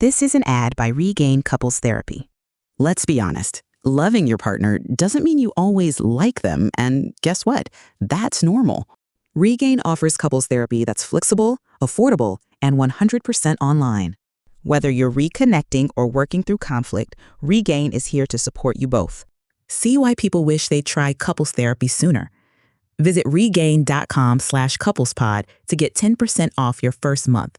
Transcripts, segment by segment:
This is an ad by Regain Couples Therapy. Let's be honest, loving your partner doesn't mean you always like them, and guess what? That's normal. Regain offers couples therapy that's flexible, affordable, and 100% online. Whether you're reconnecting or working through conflict, Regain is here to support you both. See why people wish they'd try couples therapy sooner. Visit regain.com/couplespod to get 10% off your first month.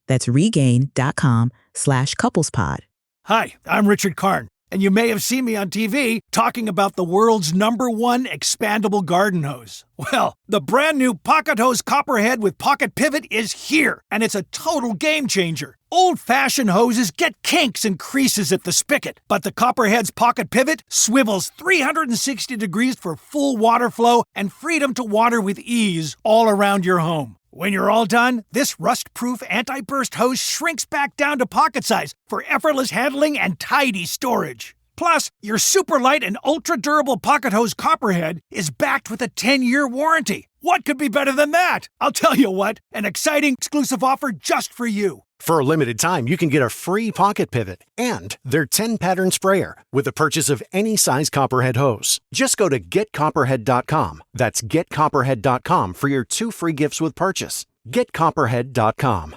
That's regain.com/couplespod. Hi, I'm Richard Karn, and you may have seen me on TV talking about the world's #1 expandable garden hose. Well, the brand new Pocket Hose Copperhead with Pocket Pivot is here, and it's a total game changer. Old-fashioned hoses get kinks and creases at the spigot, but the Copperhead's Pocket Pivot swivels 360 degrees for full water flow and freedom to water with ease all around your home. When you're all done, this rust-proof anti-burst hose shrinks back down to pocket size for effortless handling and tidy storage. Plus, your super light and ultra-durable Pocket Hose Copperhead is backed with a 10-year warranty. What could be better than that? I'll tell you what, an exciting exclusive offer just for you. For a limited time, you can get a free Pocket Pivot and their 10-pattern sprayer with the purchase of any size Copperhead hose. Just go to getcopperhead.com. That's getcopperhead.com for your 2 free gifts with purchase. Getcopperhead.com.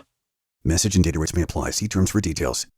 Message and data rates may apply. See terms for details.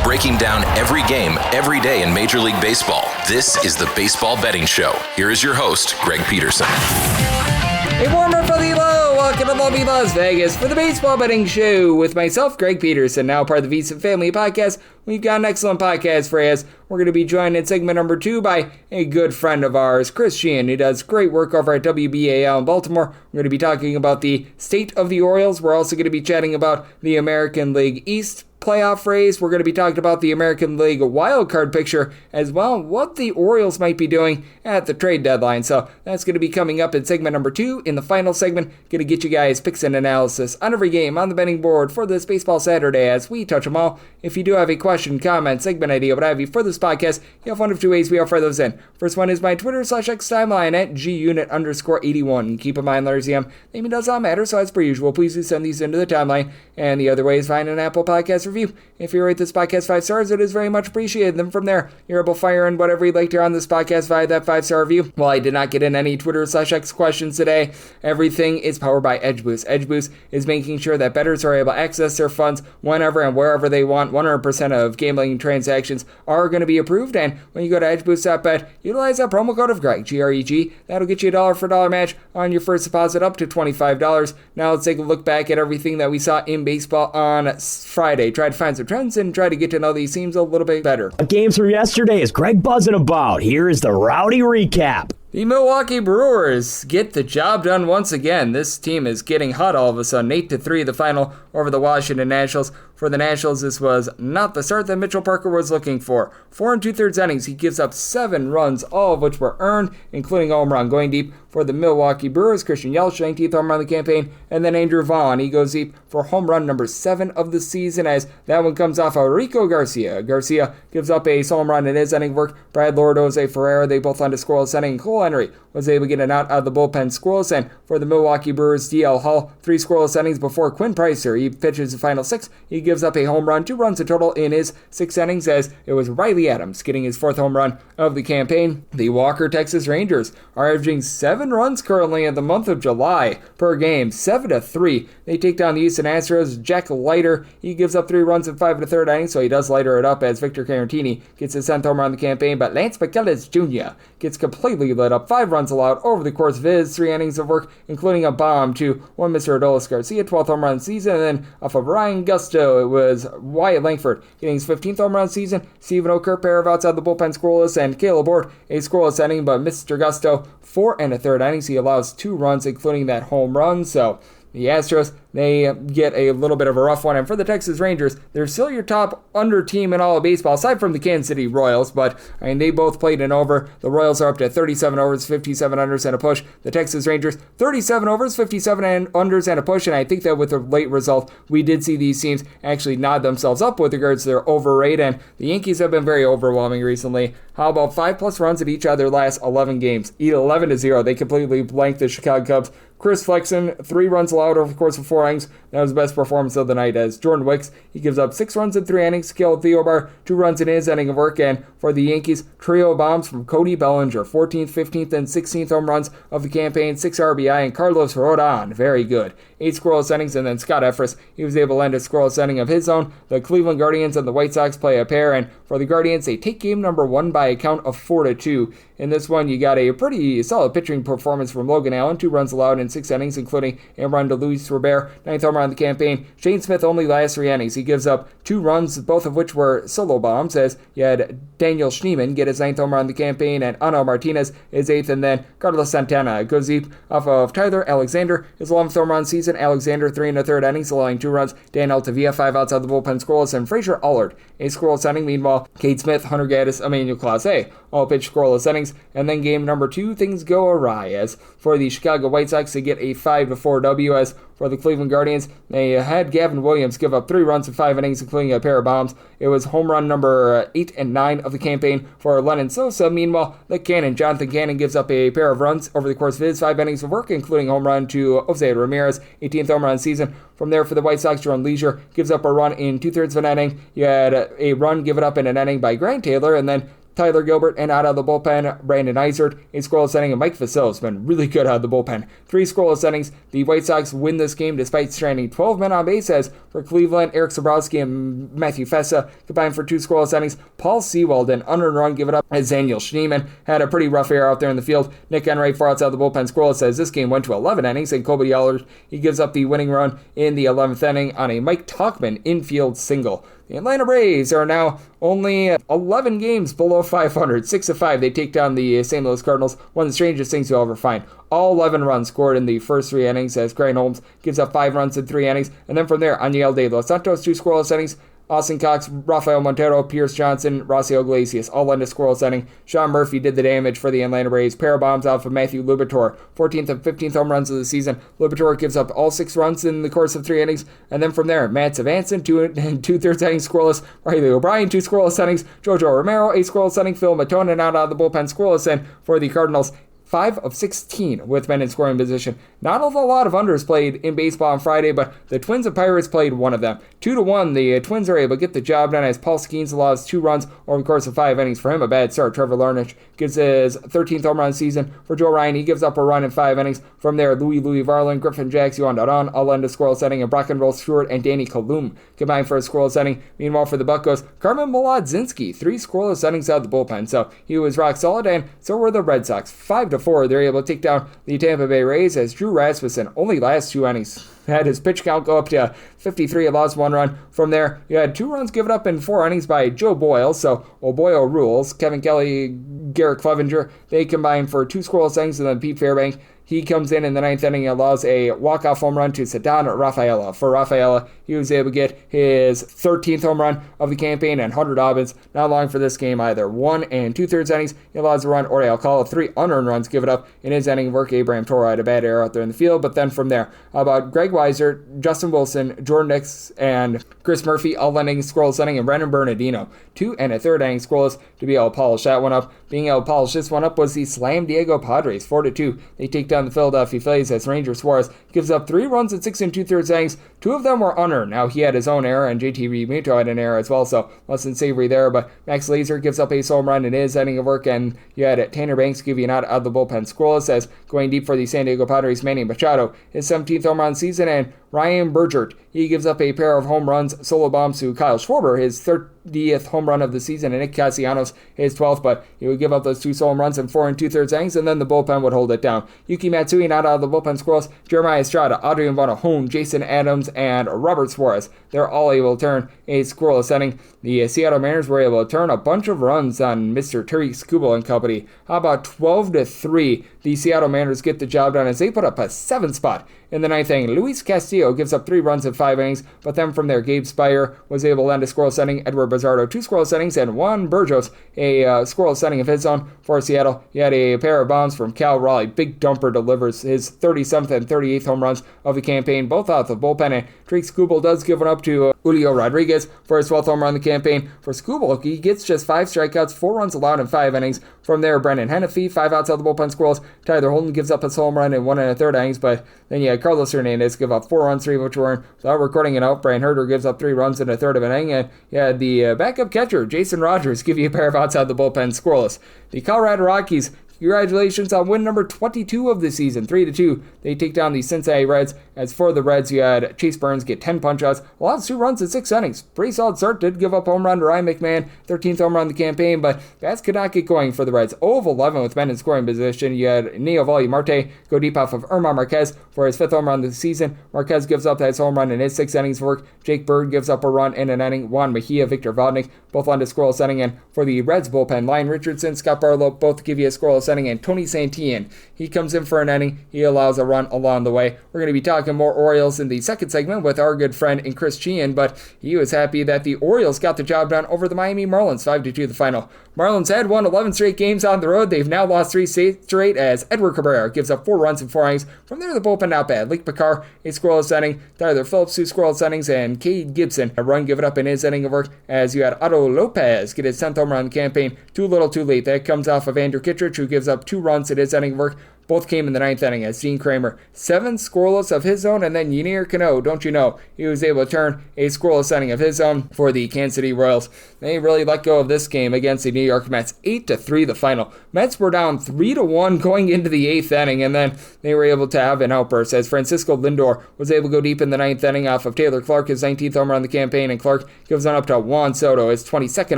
Breaking down every game, every day in Major League Baseball. This is the Baseball Betting Show. Here is your host, Greg Peterson. A warmer for the low. Welcome to lovely Las Vegas for the Baseball Betting Show with myself, Greg Peterson, now part of the VSiN Family Podcast. We've got an excellent podcast for you. We're going to be joined in segment number 2 by a good friend of ours, Chris Cichon, who does great work over at WBAL in Baltimore. We're going to be talking about the state of the Orioles. We're also going to be chatting about the American League East playoff race. We're going to be talking about the American League wildcard picture as well, what the Orioles might be doing at the trade deadline. So that's going to be coming up in segment number 2. In the final segment, going to get you guys picks and analysis on every game on the betting board for this Baseball Saturday as we touch them all. If you do have a question, comment, segment idea, what have you for this podcast, you have one of 2 ways we offer those in. First one is my Twitter/X timeline at gunit_81. Keep in mind, Larry ZM, name does not matter, so as per usual, please do send these into the timeline. And the other way is find an Apple Podcast review. If you rate this podcast 5 stars, it is very much appreciated. Then from there, you're able to fire in whatever you'd like to hear on this podcast via that 5-star review. While I did not get in any Twitter/X questions today, everything is powered by EdgeBoost. EdgeBoost is making sure that bettors are able to access their funds whenever and wherever they want. 100% of gambling transactions are going to be approved. And when you go to edgeboost.bet, utilize that promo code of Greg, G-R-E-G. That'll get you a $1 for $1 match on your first deposit up to $25. Now let's take a look back at everything that we saw in baseball on Friday. Try to find some trends and try to get to know these teams a little bit better. Games from yesterday is Greg buzzing about. Here is the rowdy recap. The Milwaukee Brewers get the job done once again. This team is getting hot all of a sudden. 8-3 the final over the Washington Nationals. For the Nationals, this was not the start that Mitchell Parker was looking for. 4 2/3 innings, he gives up 7 runs, all of which were earned, including a home run. Going deep for the Milwaukee Brewers, Christian Yelich, 19th home run of the campaign, and then Andrew Vaughn. He goes deep for home run number 7 of the season, as that one comes off of Rico Garcia. Garcia gives up a home run in his inning work. Brad Lord, Jose Ferreira, they both on a scoreless inning. Cole Henry was able to get an out of the bullpen scoreless, and for the Milwaukee Brewers, DL Hall, 3 scoreless innings before Quinn Pricer. He pitches the final 6. He gives up a home run, 2 runs in total in his 6 innings, as it was Riley Adams getting his 4th home run of the campaign. The Walker Texas Rangers are averaging 7 runs currently in the month of July per game, 7-3. They take down the Houston Astros. Jack Leiter, he gives up 3 runs in 5 1/3 innings, so he does lighter it up as Victor Caratini gets his 10th home run of the campaign, but Lance McCullers Jr. gets completely lit up. 5 runs allowed over the course of his 3 innings of work, including a bomb to one Mr. Adolis Garcia, 12th home run of the season, and then off of Ryan Gusto, it was Wyatt Langford getting his 15th home run of the season. Stephen O'Kerr, pair of outside the bullpen scoreless, and Caleb Ward, a scoreless inning, but Mr. Gusto, 4 1/3 innings, he allows 2 runs, including that home run, so the Astros, they get a little bit of a rough one. And for the Texas Rangers, they're still your top under team in all of baseball, aside from the Kansas City Royals. But, I mean, they both played an over. The Royals are up to 37 overs, 57 unders, and a push. The Texas Rangers, 37 overs, 57 unders, and a push. And I think that with the late result, we did see these teams actually nod themselves up with regards to their over rate. And the Yankees have been very overwhelming recently. How about 5+ runs at each of their last 11 games? 11-0. They completely blanked the Chicago Cubs. Chris Flexen, 3 runs allowed over the course of 4 innings. That was the best performance of the night as Jordan Wicks, he gives up 6 runs in 3 innings. Kale Theobar, 2 runs in his inning of work. And for the Yankees, trio bombs from Cody Bellinger, 14th, 15th, and 16th home runs of the campaign, 6 RBI, and Carlos Rodon, very good. 8 scoreless innings, and then Scott Effross, he was able to end a scoreless inning of his own. The Cleveland Guardians and the White Sox play a pair, and for the Guardians, they take game number 1 by a count of 4-2. In this one, you got a pretty solid pitching performance from Logan Allen, 2 runs allowed in 6 innings, including a run to Luis Robert, 9th home run of the campaign. Shane Smith only last 3 innings. He gives up 2 runs, both of which were solo bombs, as you had Daniel Schneemann get his 9th home run of the campaign, and Ano Martinez his 8th, and then Carlos Santana goes deep off of Tyler Alexander, his 11th home run season. Alexander, 3 1/3 innings, allowing 2 runs. Dan Altavia, 5 outside the bullpen scoreless, and Frazier Allard, a scoreless inning. Meanwhile, Cade Smith, Hunter Gaddis, Emmanuel Clase, all pitch scoreless innings. And then game number 2, things go awry as for the Chicago White Sox, they get a 5-4 W. As for the Cleveland Guardians, they had Gavin Williams give up 3 runs in 5 innings, including a pair of bombs. It was home run number 8 and 9 of the campaign for Lennon Sosa. Meanwhile, the Cannon, Jonathan Cannon, gives up a pair of runs over the course of his 5 innings of work, including a home run to Jose Ramirez, 18th home run season. From there, for the White Sox, Jerome Leisure gives up a run in 2/3 of an inning. You had a run given up in an inning by Grant Taylor, and then Tyler Gilbert, and out of the bullpen, Brandon Eisert, a scoreless inning, and Mike Vasil has been really good out of the bullpen. 3 scoreless innings. The White Sox win this game despite stranding 12 men on base, as for Cleveland, Eric Sabrowski and Matthew Fessa combined for 2 scoreless innings. Paul Sewald, an unearned run given up as Daniel Schneemann had a pretty rough air out there in the field. Nick Enright, 4 outside the bullpen scoreless, as this game went to 11 innings, and Colby Allard, he gives up the winning run in the 11th inning on a Mike Tauchman infield single. The Atlanta Braves are now only 11 games below 500, 6-5. They take down the St. Louis Cardinals. One of the strangest things you'll ever find. All 11 runs scored in the first 3 innings, as Craig Holmes gives up 5 runs in 3 innings. And then from there, Aniel de Los Santos, 2 scoreless innings. Austin Cox, Rafael Montero, Pierce Johnson, Rossio Iglesias, all in a scoreless inning. Sean Murphy did the damage for the Atlanta Braves. Pair of bombs out of Matthew Lubator, 14th and 15th home runs of the season. Lubator gives up all 6 runs in the course of 3 innings. And then from there, Matt Savanson, 2 2/3 innings scoreless. Riley O'Brien, 2 scoreless innings. Jojo Romero, a scoreless inning. Phil Matonin out of the bullpen scoreless. And for the Cardinals, 5 of 16 with men in scoring position. Not a lot of unders played in baseball on Friday, but the Twins and Pirates played one of them. 2-1, the Twins are able to get the job done as Paul Skeens allows 2 runs over the course of 5 innings. For him, a bad start. Trevor Larnach gives his 13th home run season. For Joe Ryan, he gives up a run in 5 innings. From there, Louis Varland, Griffin Jacks, Yohan Daron, all end a scoreless inning, and Brock and Roll Stewart and Danny Kalum combined for a scoreless inning. Meanwhile, for the Buccos, Carmen Molodzinski, 3 scoreless innings out of the bullpen, so he was rock solid, and so were the Red Sox. 5-4, they're able to take down the Tampa Bay Rays as Drew Rasmussen only last 2 innings had his pitch count go up to 53, allows 1 run. From there, you had 2 runs given up in 4 innings by Joe Boyle, so Boyle rules. Kevin Kelly, Garrett Clevenger, they combine for 2 scoreless innings, and then Pete Fairbank, he comes in the 9th inning and allows a walk-off home run to Ceddanne Rafaela. For Rafaela, he was able to get his 13th home run of the campaign, and Hunter Dobbins, not long for this game either. 1 2/3 innings, he allows a run. Ori Alcala, 3 unearned runs given up in his inning of work. Abraham Toro had a bad error out there in the field, but then from there, about Greg Weiser, Justin Wilson, Jordan Nix, and Chris Murphy, all ending scoreless inning, and Brendan Bernardino, 2 1/3 innings scoreless to be able to polish that one up. Being able to polish this one up was the Slam Diego Padres, 4-2. They take down the Philadelphia Phillies as Ranger Suarez gives up 3 runs in 6 2/3 innings. 2 of them were unearned. Now, he had his own error, and JT Realmuto had an error as well, so less than savory there, but Max Laser gives up a home run in his inning of work, and you had Tanner Banks give you an out of the bullpen scoreless, as going deep for the San Diego Padres, Manny Machado, his 17th home run season, and Ryan Bergert, he gives up a pair of home runs, solo bombs to Kyle Schwarber, his 30th home run of the season, and Nick Castellanos, his 12th, but he would give up those 2 solo runs in 4 2/3 innings, and then the bullpen would hold it down. Yuki Matsui not out of the bullpen scoreless. Jeremiah Estrada, Adrian Bonahone, Jason Adams, and Robert Suarez, they're all able to turn a scoreless inning. The Seattle Mariners were able to turn a bunch of runs on Mr. Terry Skubal and company. How about 12-3? The Seattle Mariners get the job done as they put up a 7th spot in the 9th inning. Luis Castillo gives up 3 runs in 5 innings, but then from there, Gabe Spire was able to end a scoreless inning. Edward Bazardo, 2 scoreless innings, and Juan Burgos, a scoreless inning of his own for Seattle. You had a pair of bombs from Cal Raleigh. Big dumper delivers his 37th and 38th home runs of the campaign, both out of the bullpen, and Drake Skubal does give one up to Julio Rodriguez for his 12th home run of the campaign. For Skubal, he gets just 5 strikeouts, 4 runs allowed in 5 innings. From there, Brendan Hennefy, 5 outs out of the bullpen squirrels. Tyler Holton gives up his home run in 1 1/3 innings, but then you had Carlos Hernandez give up 4 runs, 3 of which were earned without recording it out. Brian Herter gives up 3 runs in a third of an inning, and you had the backup catcher, Jason Rogers, give you a pair of outs out of the bullpen scoreless. The Colorado Rockies, congratulations on win number 22 of the season, 3-2. They take down the Cincinnati Reds. As for the Reds, you had Chase Burns get 10 punch-outs, allowed 2 runs in 6 innings. Pretty solid start, did give up home run to Ryan McMahon, 13th home run of the campaign, but bats could not get going for the Reds. 0 of 11 with men in scoring position. You had Neovalli Marte go deep off of Germán Marquez for his 5th home run of the season. Marquez gives up his home run in his 6 innings of work. Jake Bird gives up a run in an inning. Juan Mejia, Victor Vodnik, both on to scoreless inning. And for the Reds bullpen, Lyon Richardson, Scott Barlow, both give you a scoreless inning, and Tony Santillan, he comes in for an inning. He allows a run along the way. We're going to be talking more Orioles in the second segment with our good friend in Chris Cichon, but he was happy that the Orioles got the job done over the Miami Marlins, 5-2 the final. Marlins had won 11 straight games on the road. They've now lost 3 straight as Edward Cabrera gives up 4 runs in 4 innings. From there, the bullpen not bad. Lik Picard, a scoreless inning. Tyler Phillips, 2 scoreless innings, and Cade Gibson, a run given up in his inning of work, as you had Otto Lopez get his 10th home run in the campaign. Too little, too late. That comes off of Andrew Kittredge, who gives up 2 runs in his inning of work. Both came in the 9th inning as Gene Kramer, 7 scoreless of his own, and then Yennier Cano, don't you know, he was able to turn a scoreless inning of his own for the Kansas City Royals. They really let go of this game against the New York Mets, 8-3 the final. Mets were down 3-1 going into the 8th inning, and then they were able to have an outburst as Francisco Lindor was able to go deep in the 9th inning off of Taylor Clark, his 19th home run of the campaign, and Clark gives on up to Juan Soto, his 22nd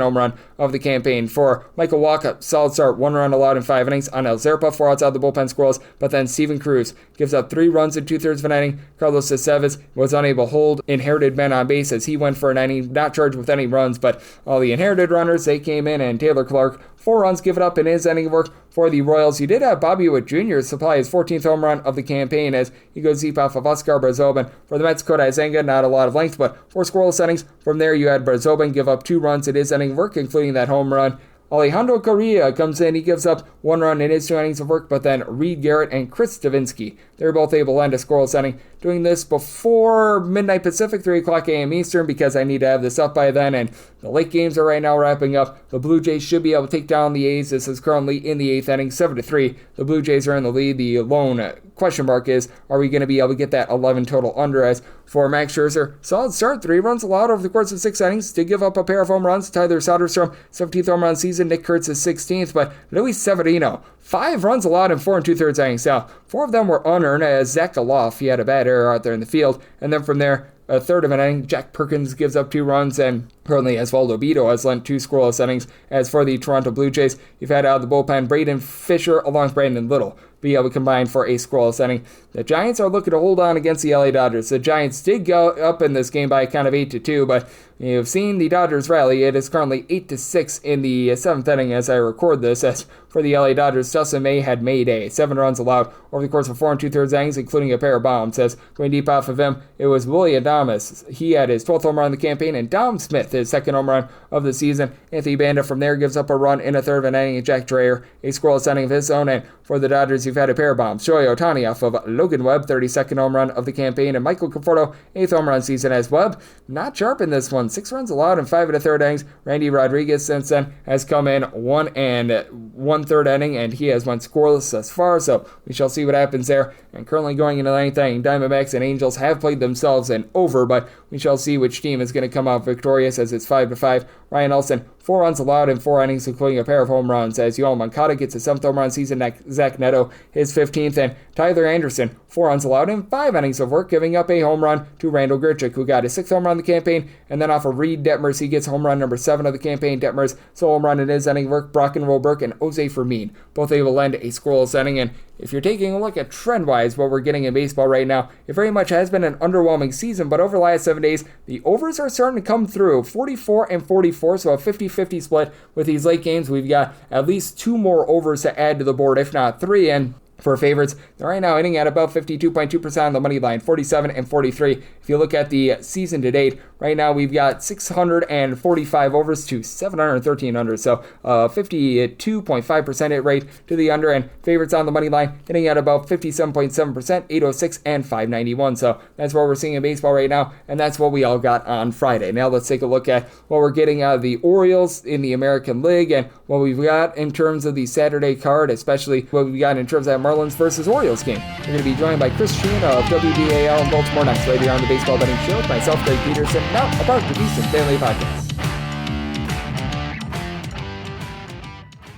home run of the campaign. For Michael Wacha, solid start, 1 run allowed in 5 innings. On El Zerpa, 4 outs out of the bullpen squirrels, but then Steven Cruz gives up 3 runs in 2/3 of an inning. Carlos Estevez was unable to hold inherited men on base as he went for an inning, not charged with any runs, but all the inherited runners, they came in, and Taylor Clark, 4 runs given up in his inning of work. For the Royals, you did have Bobby Witt Jr. supply his 14th home run of the campaign as he goes deep off of Oscar Brazoban. For the Mets, Kodai Senga, not a lot of length, but 4 scoreless innings. From there, you had Brazoban give up 2 runs in his inning of work, including that home run. Alejandro Correa comes in. He gives up 1 run in his 2 innings of work, but then Reed Garrett and Chris Stavinsky, they're both able to end a scoreless inning. Doing this before midnight Pacific, 3 o'clock a.m. Eastern, because I need to have this up by then, and the late games are right now wrapping up. The Blue Jays should be able to take down the A's. This is currently in the 8th inning, 7-3. The Blue Jays are in the lead. The lone question mark is, are we going to be able to get that 11 total under? As for Max Scherzer, solid start, 3 runs allowed over the course of 6 innings. Did give up a pair of home runs. Tyler Soderstrom, 17th home run season. Nick Kurtz is 16th, but Luis Severino, 5 runs allowed in 4 2/3 innings. Now, 4 of them were unearned as Zach Galoff, he had a bad error out there in the field. And then from there, a third of an inning, Jack Perkins gives up 2 runs, and currently Osvaldo Bido has lent 2 scoreless innings. As for the Toronto Blue Jays, you've had out of the bullpen Braden Fisher along with Brandon Little be able to combine for a scoreless inning. The Giants are looking to hold on against the LA Dodgers. The Giants did go up in this game by a count of 8-2, but you've seen the Dodgers rally. It is currently 8-6 in the 7th inning as I record this. As for the LA Dodgers, Dustin May had Mayday, 7 runs allowed over the course of 4 2/3 innings, including a pair of bombs. As going deep off of him, it was Willie Adames. He had his 12th home run of the campaign, and Dom Smith, his 2nd home run of the season. Anthony Banda from there gives up a run in a third of an inning, and Jack Dreyer, a scoreless inning of his own. And for the Dodgers, you've had a pair of bombs. Shohei Ohtani off of Logan Webb, 32nd home run of the campaign, and Michael Conforto, 8th home run season. As Webb, not sharp in this one, 6 runs allowed in 5 1/3 innings. Randy Rodriguez since then has come in 1 1/3 inning, and he has went scoreless thus far, so we shall see what happens there. And currently going into the 9th inning, Diamondbacks and Angels have played themselves an over, but we shall see which team is going to come out victorious as it's 5-5. Ryan Olsen, 4 runs allowed in 4 innings, including a pair of home runs, as Yoel Moncada gets his 7th home run season, Zach Neto his 15th, and Tyler Anderson, 4 runs allowed in 5 innings of work, giving up a home run to Randall Grichuk, who got his 6th home run of the campaign, and then off of Reed Detmers, he gets home run number 7 of the campaign. Detmers, solo home run in his inning of work. Brock and Roberk and Jose Fermin, both able to lend a scoreless inning. And if you're taking a look at trend-wise what we're getting in baseball right now, it very much has been an underwhelming season, but over the last 7 days, the overs are starting to come through. 44 and 44, so a 50-50 split with these late games. We've got at least 2 more overs to add to the board, if not 3, and For favorites, they're right now hitting at about 52.2% on the money line, 47 and 43. If you look at the season to date, right now we've got 645 overs to 713 under, so 52.5% hit rate to the under, and favorites on the money line hitting at about 57.7%, 806 and 591. So that's what we're seeing in baseball right now, and that's what we all got on Friday. Now let's take a look at what we're getting out of the Orioles in the American League and what we've got in terms of the Saturday card, especially what we've got in terms of that Marlins versus Orioles game. We're going to be joined by Chris Cichon of WBAL in Baltimore next, right here on the Baseball Betting Show with myself, Greg Peterson, now a part of the Decent Family Podcast.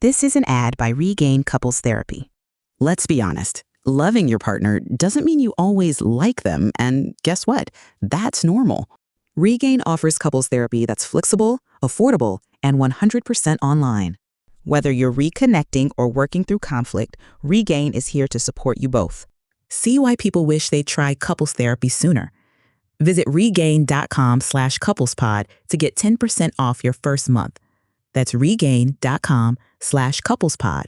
This is an ad by Regain Couples Therapy. Let's be honest, loving your partner doesn't mean you always like them, and guess what? That's normal. Regain offers couples therapy that's flexible, affordable, and 100% online. Whether you're reconnecting or working through conflict, Regain is here to support you both. See why people wish they'd try couples therapy sooner. Visit regain.com/couplespod to get 10% off your first month. That's regain.com/couplespod.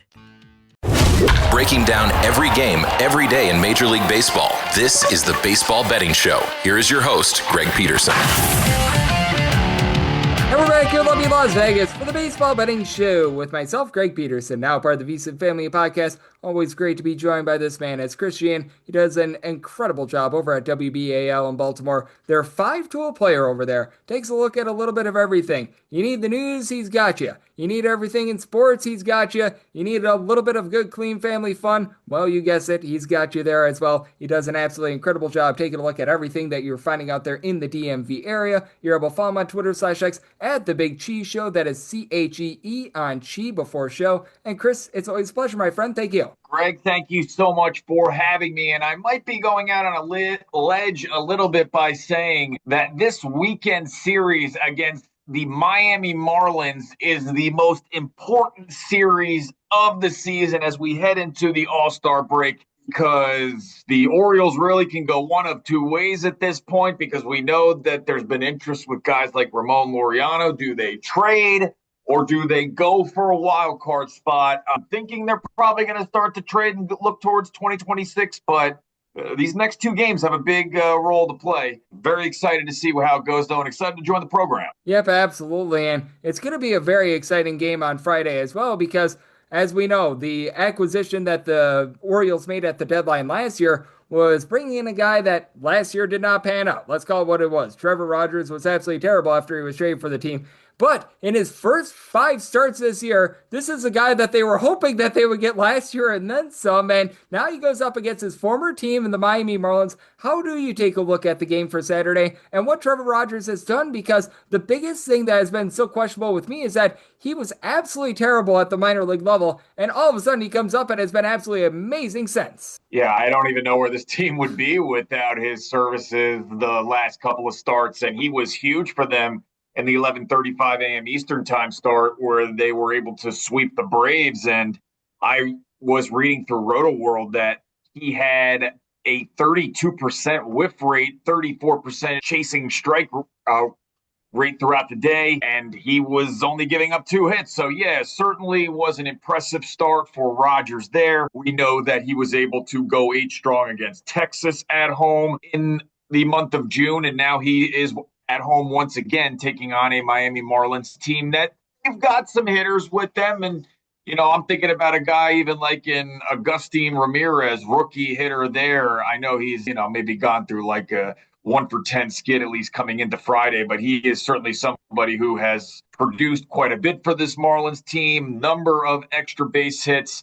Breaking down every game, every day in Major League Baseball. This is the Baseball Betting Show. Here is your host, Greg Peterson. And we're back here in lovely Las Vegas for the Baseball Betting Show with myself, Greg Peterson, now part of the Decent Family Podcast. Always great to be joined by this man. It's Chris Cichon. He does an incredible job over at WBAL in Baltimore. Their 5-tool player over there takes a look at a little bit of everything. You need the news, he's got you. You need everything in sports, he's got you. You need a little bit of good, clean family fun. Well, you guessed it, he's got you there as well. He does an absolutely incredible job taking a look at everything that you're finding out there in the DMV area. You're able to follow him on Twitter/X at The Big Cheese Show. That is CHEE on Chi before show. And Chris, it's always a pleasure, my friend. Thank you. Greg, thank you so much for having me. And I might be going out on a ledge a little bit by saying that this weekend series against the Miami Marlins is the most important series of the season as we head into the All-Star break, because the Orioles really can go one of two ways at this point, because we know that there's been interest with guys like Ramon Laureano. Do they trade or do they go for a wild card spot? I'm thinking they're probably going to start to trade and look towards 2026, but these next two games have a big role to play. Very excited to see how it goes, though, and excited to join the program. Yep, absolutely. And it's going to be a very exciting game on Friday as well, because as we know, the acquisition that the Orioles made at the deadline last year was bringing in a guy that last year did not pan out. Let's call it what it was. Trevor Rogers was absolutely terrible after he was traded for the team. But in his first 5 starts this year, this is a guy that they were hoping that they would get last year and then some. And now he goes up against his former team in the Miami Marlins. How do you take a look at the game for Saturday and what Trevor Rogers has done? Because the biggest thing that has been so questionable with me is that he was absolutely terrible at the minor league level. And all of a sudden he comes up and has been absolutely amazing since. Yeah, I don't even know where this team would be without his services the last couple of starts. And he was huge for them in the 11:35 a.m. Eastern time start, where they were able to sweep the Braves. And I was reading through Roto World that he had a 32% whiff rate, 34% chasing strike rate throughout the day, and he was only giving up 2 hits. So yeah, certainly was an impressive start for Rogers there. We know that he was able to go 8 strong against Texas at home in the month of June, and now he is at home once again, taking on a Miami Marlins team that they've got some hitters with them. And, you know, I'm thinking about a guy even like in Agustin Ramirez, rookie hitter there. I know he's, you know, maybe gone through like a 1 for 10 skid at least coming into Friday, but he is certainly somebody who has produced quite a bit for this Marlins team, number of extra base hits.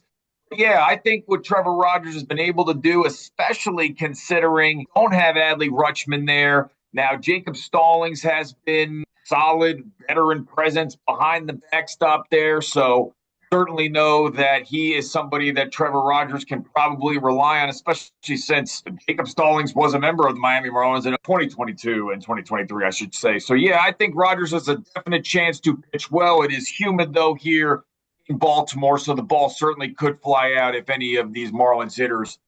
Yeah, I think what Trevor Rogers has been able to do, especially considering don't have Adley Rutschman there. Now, Jacob Stallings has been solid veteran presence behind the backstop there. So certainly know that he is somebody that Trevor Rogers can probably rely on, especially since Jacob Stallings was a member of the Miami Marlins in 2022 and 2023, I should say. So, yeah, I think Rogers has a definite chance to pitch well. It is humid, though, here in Baltimore, so the ball certainly could fly out if any of these Marlins hitters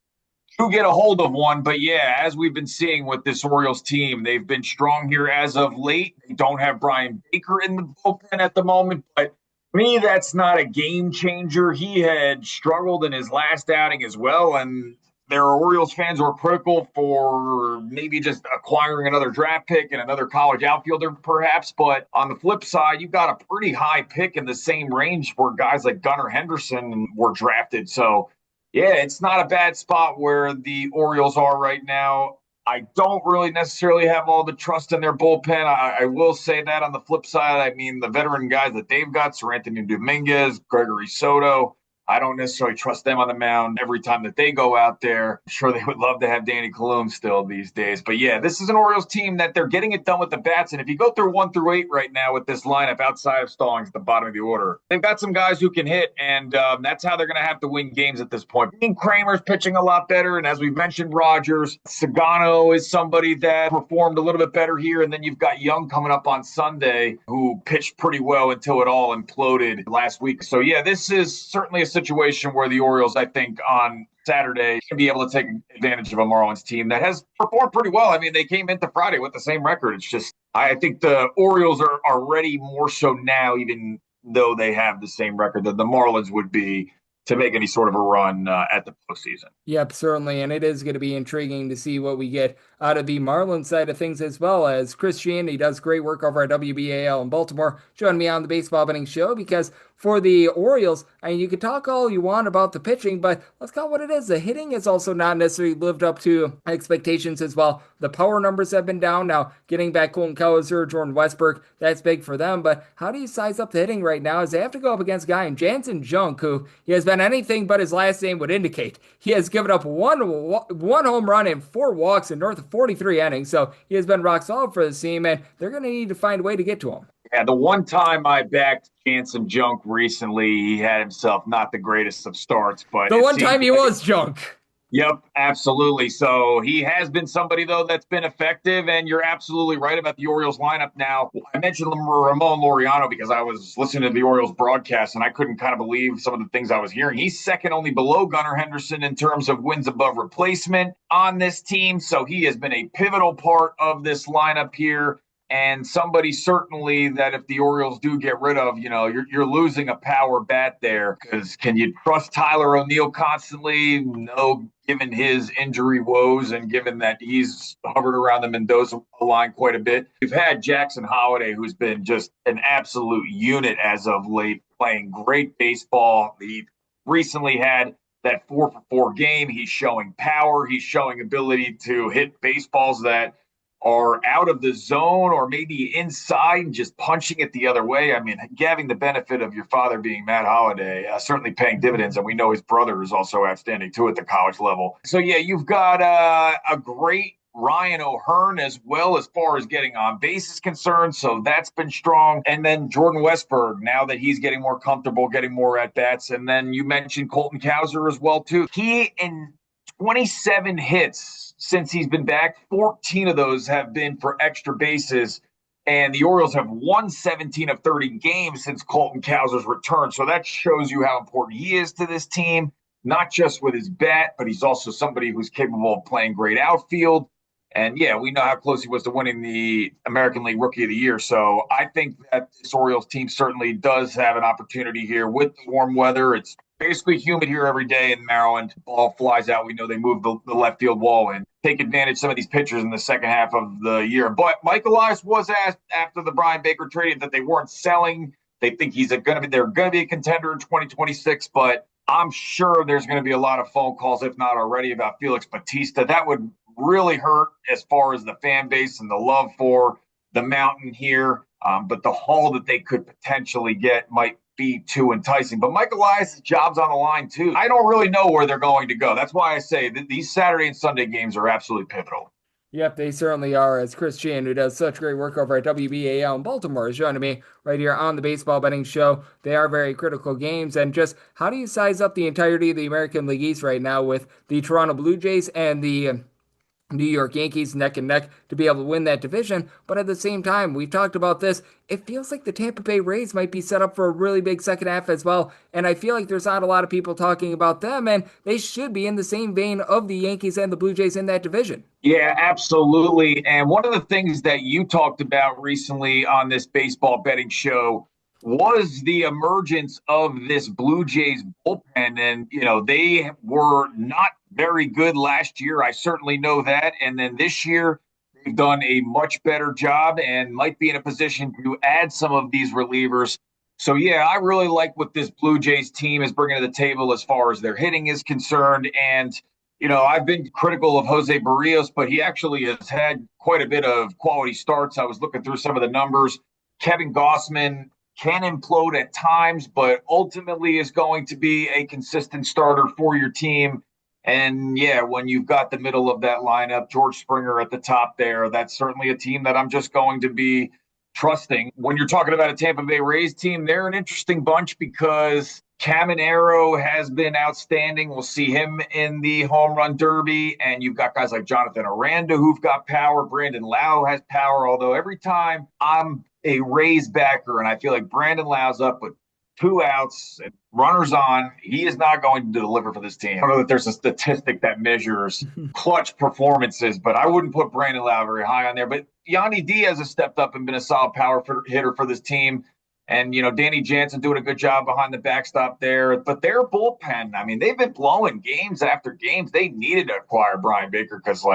do get a hold of one. But yeah, as we've been seeing with this Orioles team, they've been strong here as of late. They don't have Brian Baker in the bullpen at the moment, but Me, that's not a game changer. He had struggled in his last outing as well, and there are Orioles fans who are critical for maybe just acquiring another draft pick and another college outfielder, perhaps. But on the flip side, you've got a pretty high pick in the same range where guys like Gunnar Henderson were drafted. So, yeah, it's not a bad spot where the Orioles are right now. I don't really necessarily have all the trust in their bullpen. I will say that on the flip side, I mean, the veteran guys that they've got, Sir Anthony Dominguez, Gregory Soto, I don't necessarily trust them on the mound every time that they go out there. I'm sure they would love to have Danny Colon still these days. But yeah, this is an Orioles team that they're getting it done with the bats. And if you go through 1 through 8 right now with this lineup outside of Stallings at the bottom of the order, they've got some guys who can hit, and that's how they're going to have to win games at this point. Kramer's pitching a lot better, and as we've mentioned, Rogers. Sagano is somebody that performed a little bit better here, and then you've got Young coming up on Sunday, who pitched pretty well until it all imploded last week. So yeah, this is certainly a situation where the Orioles, I think, on Saturday can be able to take advantage of a Marlins team that has performed pretty well. I mean, they came into Friday with the same record. It's just, I think the Orioles are ready more so now, even though they have the same record that the Marlins would be to make any sort of a run at the postseason. Yep, certainly, and it is going to be intriguing to see what we get out of the Marlins side of things, as well as Chris Cichon. He does great work over at WBAL in Baltimore, joining me on the Baseball Betting Show, because for the Orioles, I mean, you can talk all you want about the pitching, but let's call it what it is. The hitting has also not necessarily lived up to expectations as well. The power numbers have been down. Now, getting back Colton Cowser, Jordan Westbrook, that's big for them, but how do you size up the hitting right now as they have to go up against a guy in Jansen Junk, who he has been anything but his last name would indicate. He has given up one home run and 4 walks in north of 43 innings, so he has been rock solid for the team, and they're going to need to find a way to get to him. Yeah, the one time I backed Jansen Junk recently, he had himself not the greatest of starts. But the one time he was junk. Yep, absolutely. So he has been somebody, though, that's been effective, and you're absolutely right about the Orioles lineup now. I mentioned Ramon Laureano because I was listening to the Orioles broadcast, and I couldn't kind of believe some of the things I was hearing. He's second only below Gunnar Henderson in terms of wins above replacement on this team, so he has been a pivotal part of this lineup here. And somebody certainly that if the Orioles do get rid of, you're losing a power bat there, because can you trust Tyler O'Neill constantly? No, given his injury woes and given that he's hovered around the Mendoza line quite a bit. You've had Jackson Holliday, who's been just an absolute unit as of late, playing great baseball. He recently had that 4-for-4 game. He's showing power. He's showing ability to hit baseballs that are out of the zone or maybe inside and just punching it the other way. I mean, having the benefit of your father being Matt Holliday, certainly paying dividends. And we know his brother is also outstanding too at the college level. So yeah, you've got a great Ryan O'Hearn as well as far as getting on base is concerned. So that's been strong. And then Jordan Westberg, now that he's getting more comfortable, getting more at bats. And then you mentioned Colton Cowser as well too. He in 27 hits since he's been back, 14 of those have been for extra bases, and the Orioles have won 17 of 30 games since Colton Cowser's return. So that shows you how important he is to this team, not just with his bat, but he's also somebody who's capable of playing great outfield. And yeah, we know how close he was to winning the American League Rookie of the Year. So I think that this Orioles team certainly does have an opportunity here with the warm weather. It's basically humid here every day in Maryland. Ball flies out. We know they move the left field wall and take advantage of some of these pitchers in the second half of the year. But Mike Elias was asked after the Brian Baker trade that they weren't selling. They think they're going to be a contender in 2026, but I'm sure there's going to be a lot of phone calls, if not already, about Felix Bautista. That would really hurt as far as the fan base and the love for the mountain here. But the haul that they could potentially get might be too enticing. But Mike Elias' job's on the line too. I don't really know where they're going to go. That's why I say that these Saturday and Sunday games are absolutely pivotal. Yep, they certainly are, as Chris Cichon, who does such great work over at WBAL in Baltimore, is joining me right here on the Baseball Betting Show. They are very critical games, and just how do you size up the entirety of the American League East right now with the Toronto Blue Jays and the New York Yankees neck and neck to be able to win that division? But at the same time, we've talked about this, it feels like the Tampa Bay Rays might be set up for a really big second half as well, and I feel like there's not a lot of people talking about them, and they should be in the same vein of the Yankees and the Blue Jays in that division. Yeah, absolutely. And one of the things that you talked about recently on this Baseball Betting Show was the emergence of this Blue Jays bullpen. And, they were not very good last year. I certainly know that. And then this year, they've done a much better job and might be in a position to add some of these relievers. So, yeah, I really like what this Blue Jays team is bringing to the table as far as their hitting is concerned. And, I've been critical of Jose Barrios, but he actually has had quite a bit of quality starts. I was looking through some of the numbers. Kevin Gossman can implode at times, but ultimately is going to be a consistent starter for your team. And yeah, when you've got the middle of that lineup, George Springer at the top there, that's certainly a team that I'm just going to be trusting. When you're talking about a Tampa Bay Rays team, they're an interesting bunch because Caminero has been outstanding. We'll see him in the home run derby. And you've got guys like Jonathan Aranda who've got power. Brandon Lau has power, although every time I'm a Rays backer and I feel like Brandon Lau's up with 2 outs and runners on, he is not going to deliver for this team. I don't know that there's a statistic that measures clutch performances, but I wouldn't put Brandon Lau very high on there. But Yanni Diaz has stepped up and been a solid power hitter for this team. And, Danny Jansen doing a good job behind the backstop there. But their bullpen, I mean, they've been blowing games after games. They needed to acquire Brian Baker because,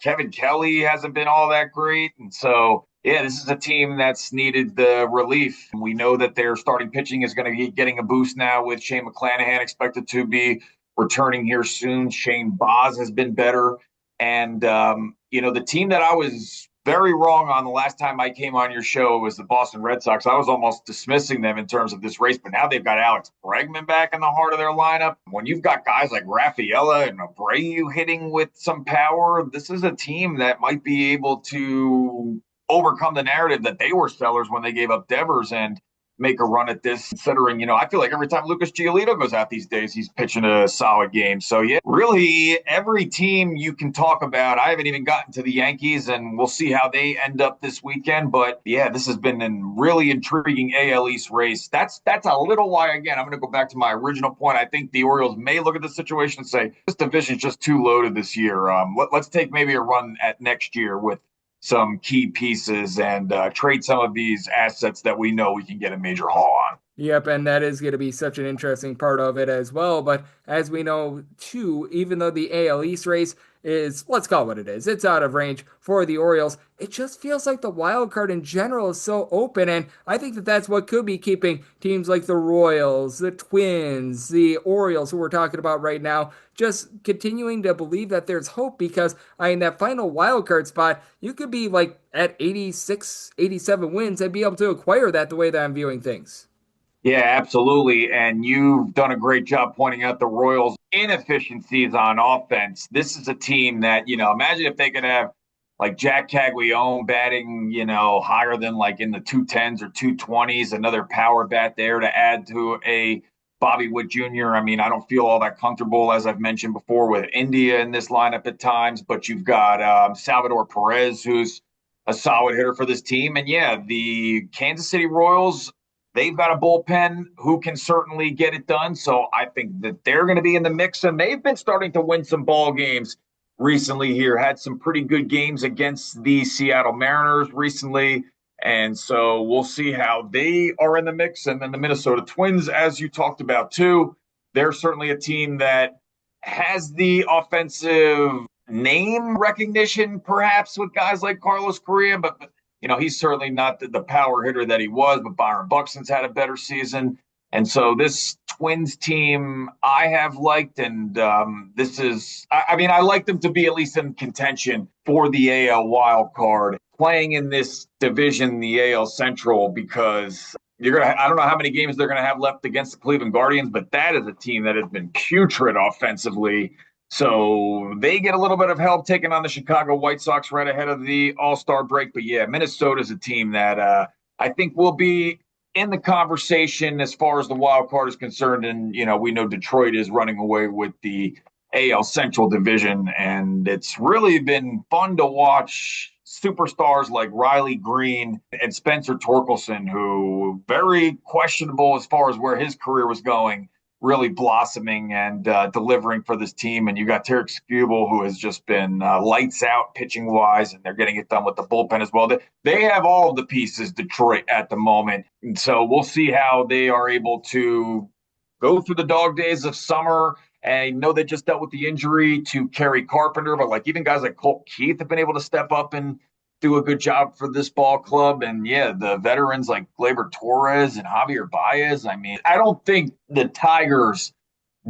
Kevin Kelly hasn't been all that great. And so, yeah, this is a team that's needed the relief. We know that their starting pitching is going to be getting a boost now with Shane McClanahan expected to be returning here soon. Shane Baz has been better. And, the team that I was very wrong on the last time I came on your show was the Boston Red Sox. I was almost dismissing them in terms of this race, but now they've got Alex Bregman back in the heart of their lineup. When you've got guys like Rafaela and Abreu hitting with some power, this is a team that might be able to overcome the narrative that they were sellers when they gave up Devers and make a run at this, considering, I feel like every time Lucas Giolito goes out these days, he's pitching a solid game. So, yeah, really every team you can talk about. I haven't even gotten to the Yankees, and we'll see how they end up this weekend. But, yeah, this has been a really intriguing AL East race. That's a little why, again, I'm going to go back to my original point. I think the Orioles may look at the situation and say, this division's just too loaded this year. Let's take maybe a run at next year with some key pieces and trade some of these assets that we know we can get a major haul on. Yep, and that is going to be such an interesting part of it as well. But as we know, too, even though the AL East race is, let's call it what it is, it's out of range for the Orioles, it just feels like the wild card in general is so open. And I think that that's what could be keeping teams like the Royals, the Twins, the Orioles, who we're talking about right now, just continuing to believe that there's hope because, that final wild card spot, you could be like at 86, 87 wins and be able to acquire that the way that I'm viewing things. Yeah, absolutely. And you've done a great job pointing out the Royals' inefficiencies on offense. This is a team that, imagine if they could have like Jack Caglione batting, higher than like in the 210s or 220s, another power bat there to add to a Bobby Witt Jr. I don't feel all that comfortable, as I've mentioned before, with India in this lineup at times, but you've got Salvador Perez, who's a solid hitter for this team. And yeah, the Kansas City Royals, they've got a bullpen who can certainly get it done. So I think that they're going to be in the mix, and they've been starting to win some ball games recently here. Had some pretty good games against the Seattle Mariners recently. And so we'll see how they are in the mix. And then the Minnesota Twins, as you talked about too, they're certainly a team that has the offensive name recognition, perhaps with guys like Carlos Correa, but he's certainly not the power hitter that he was, but Byron Buxton's had a better season. And so this Twins team I have liked, and this is, I like them to be at least in contention for the AL wild card, playing in this division, the AL Central, because I don't know how many games they're going to have left against the Cleveland Guardians, but that is a team that has been putrid offensively. So they get a little bit of help taking on the Chicago White Sox right ahead of the All-Star break. But yeah, Minnesota's a team that I think will be in the conversation as far as the wild card is concerned. And, we know Detroit is running away with the AL Central division. And it's really been fun to watch superstars like Riley Green and Spencer Torkelson, who very questionable as far as where his career was going. really blossoming and delivering for this team. And you got Tarek Skubal, who has just been lights out pitching wise, and they're getting it done with the bullpen as well. They have all of the pieces, Detroit, at the moment. And so we'll see how they are able to go through the dog days of summer. And I know they just dealt with the injury to Kerry Carpenter, but like even guys like Colt Keith have been able to step up and do a good job for this ball club. And yeah, the veterans like Gleyber Torres and Javier Baez. I mean, I don't think the Tigers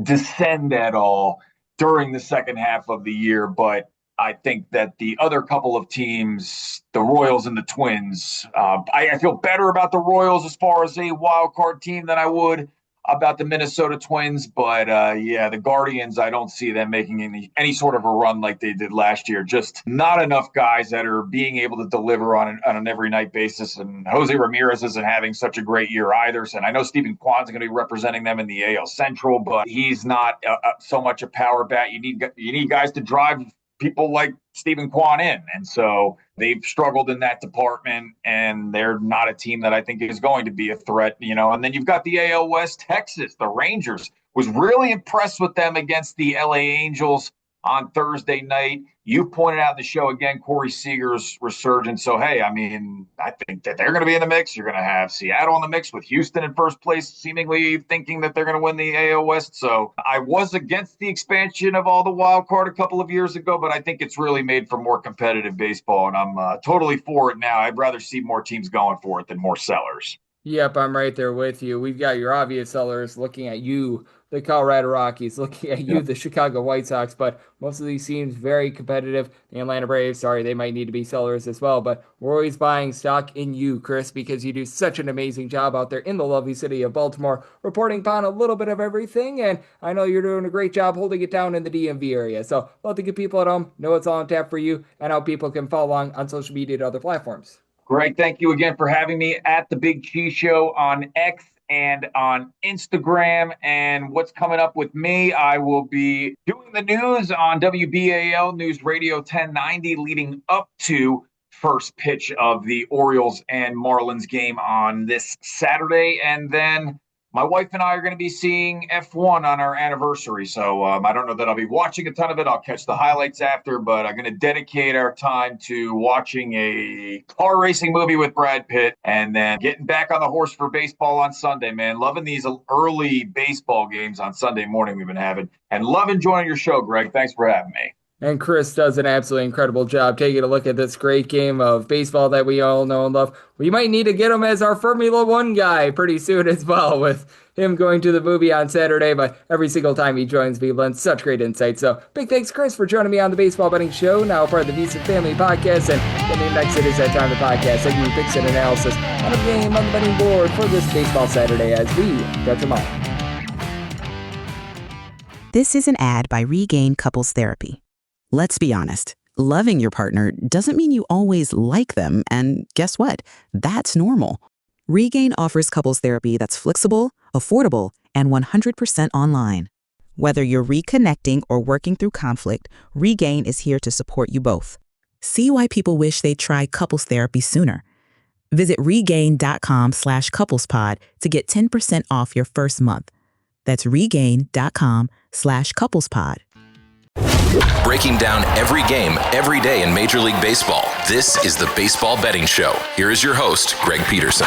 descend at all during the second half of the year, but I think that the other couple of teams, the Royals and the Twins, I feel better about the Royals as far as a wild card team than I would about the Minnesota Twins, but the Guardians, I don't see them making any sort of a run like they did last year. Just not enough guys that are being able to deliver on an every night basis. And Jose Ramirez isn't having such a great year either. And I know Stephen Kwan's going to be representing them in the AL Central, but he's not so much a power bat. You need guys to drive people like Stephen Kwan in. And so they've struggled in that department, and they're not a team that I think is going to be a threat, And then you've got the AL West, Texas, the Rangers. Was really impressed with them against the LA Angels on Thursday night. You pointed out in the show again, Corey Seager's resurgence. So, hey, I mean, I think that they're going to be in the mix. You're going to have Seattle in the mix with Houston in first place, seemingly thinking that they're going to win the AL West. So I was against the expansion of all the wild card a couple of years ago, but I think it's really made for more competitive baseball, and I'm totally for it now. I'd rather see more teams going for it than more sellers. Yep, I'm right there with you. We've got your obvious sellers looking at you, the Colorado Rockies, looking at you, the Chicago White Sox, but most of these teams very competitive. The Atlanta Braves, they might need to be sellers as well, but we're always buying stock in you, Chris, because you do such an amazing job out there in the lovely city of Baltimore, reporting upon a little bit of everything, and I know you're doing a great job holding it down in the DMV area. So let the good people at home know it's all on tap for you and how people can follow along on social media and other platforms. Greg, thank you again for having me at the Big Cheese Show on X and on Instagram. And what's coming up with me, I will be doing the news on WBAL News Radio 1090 leading up to first pitch of the Orioles and Marlins game on this Saturday. And then my wife and I are going to be seeing F1 on our anniversary. So I don't know that I'll be watching a ton of it. I'll catch the highlights after, but I'm going to dedicate our time to watching a car racing movie with Brad Pitt and then getting back on the horse for baseball on Sunday, man. Loving these early baseball games on Sunday morning we've been having, and loving joining your show, Greg. Thanks for having me. And Chris does an absolutely incredible job taking a look at this great game of baseball that we all know and love. We might need to get him as our Formula One guy pretty soon as well, with him going to the movie on Saturday, but every single time he joins me, lends such great insight. So big thanks, Chris, for joining me on the Baseball Betting Show, now part of the VSiN Family Podcast. And then next it is that time of the podcast, I give you picks and analysis on a game on the betting board for this Baseball Saturday as we touch them all. This is an ad by Regain Couples Therapy. Let's be honest, loving your partner doesn't mean you always like them, and guess what? That's normal. Regain offers couples therapy that's flexible, affordable, and 100% online. Whether you're reconnecting or working through conflict, Regain is here to support you both. See why people wish they'd try couples therapy sooner. Visit regain.com/couplespod to get 10% off your first month. That's regain.com/couplespod. Breaking down every game, every day in Major League Baseball. This is the Baseball Betting Show. Here is your host, Greg Peterson.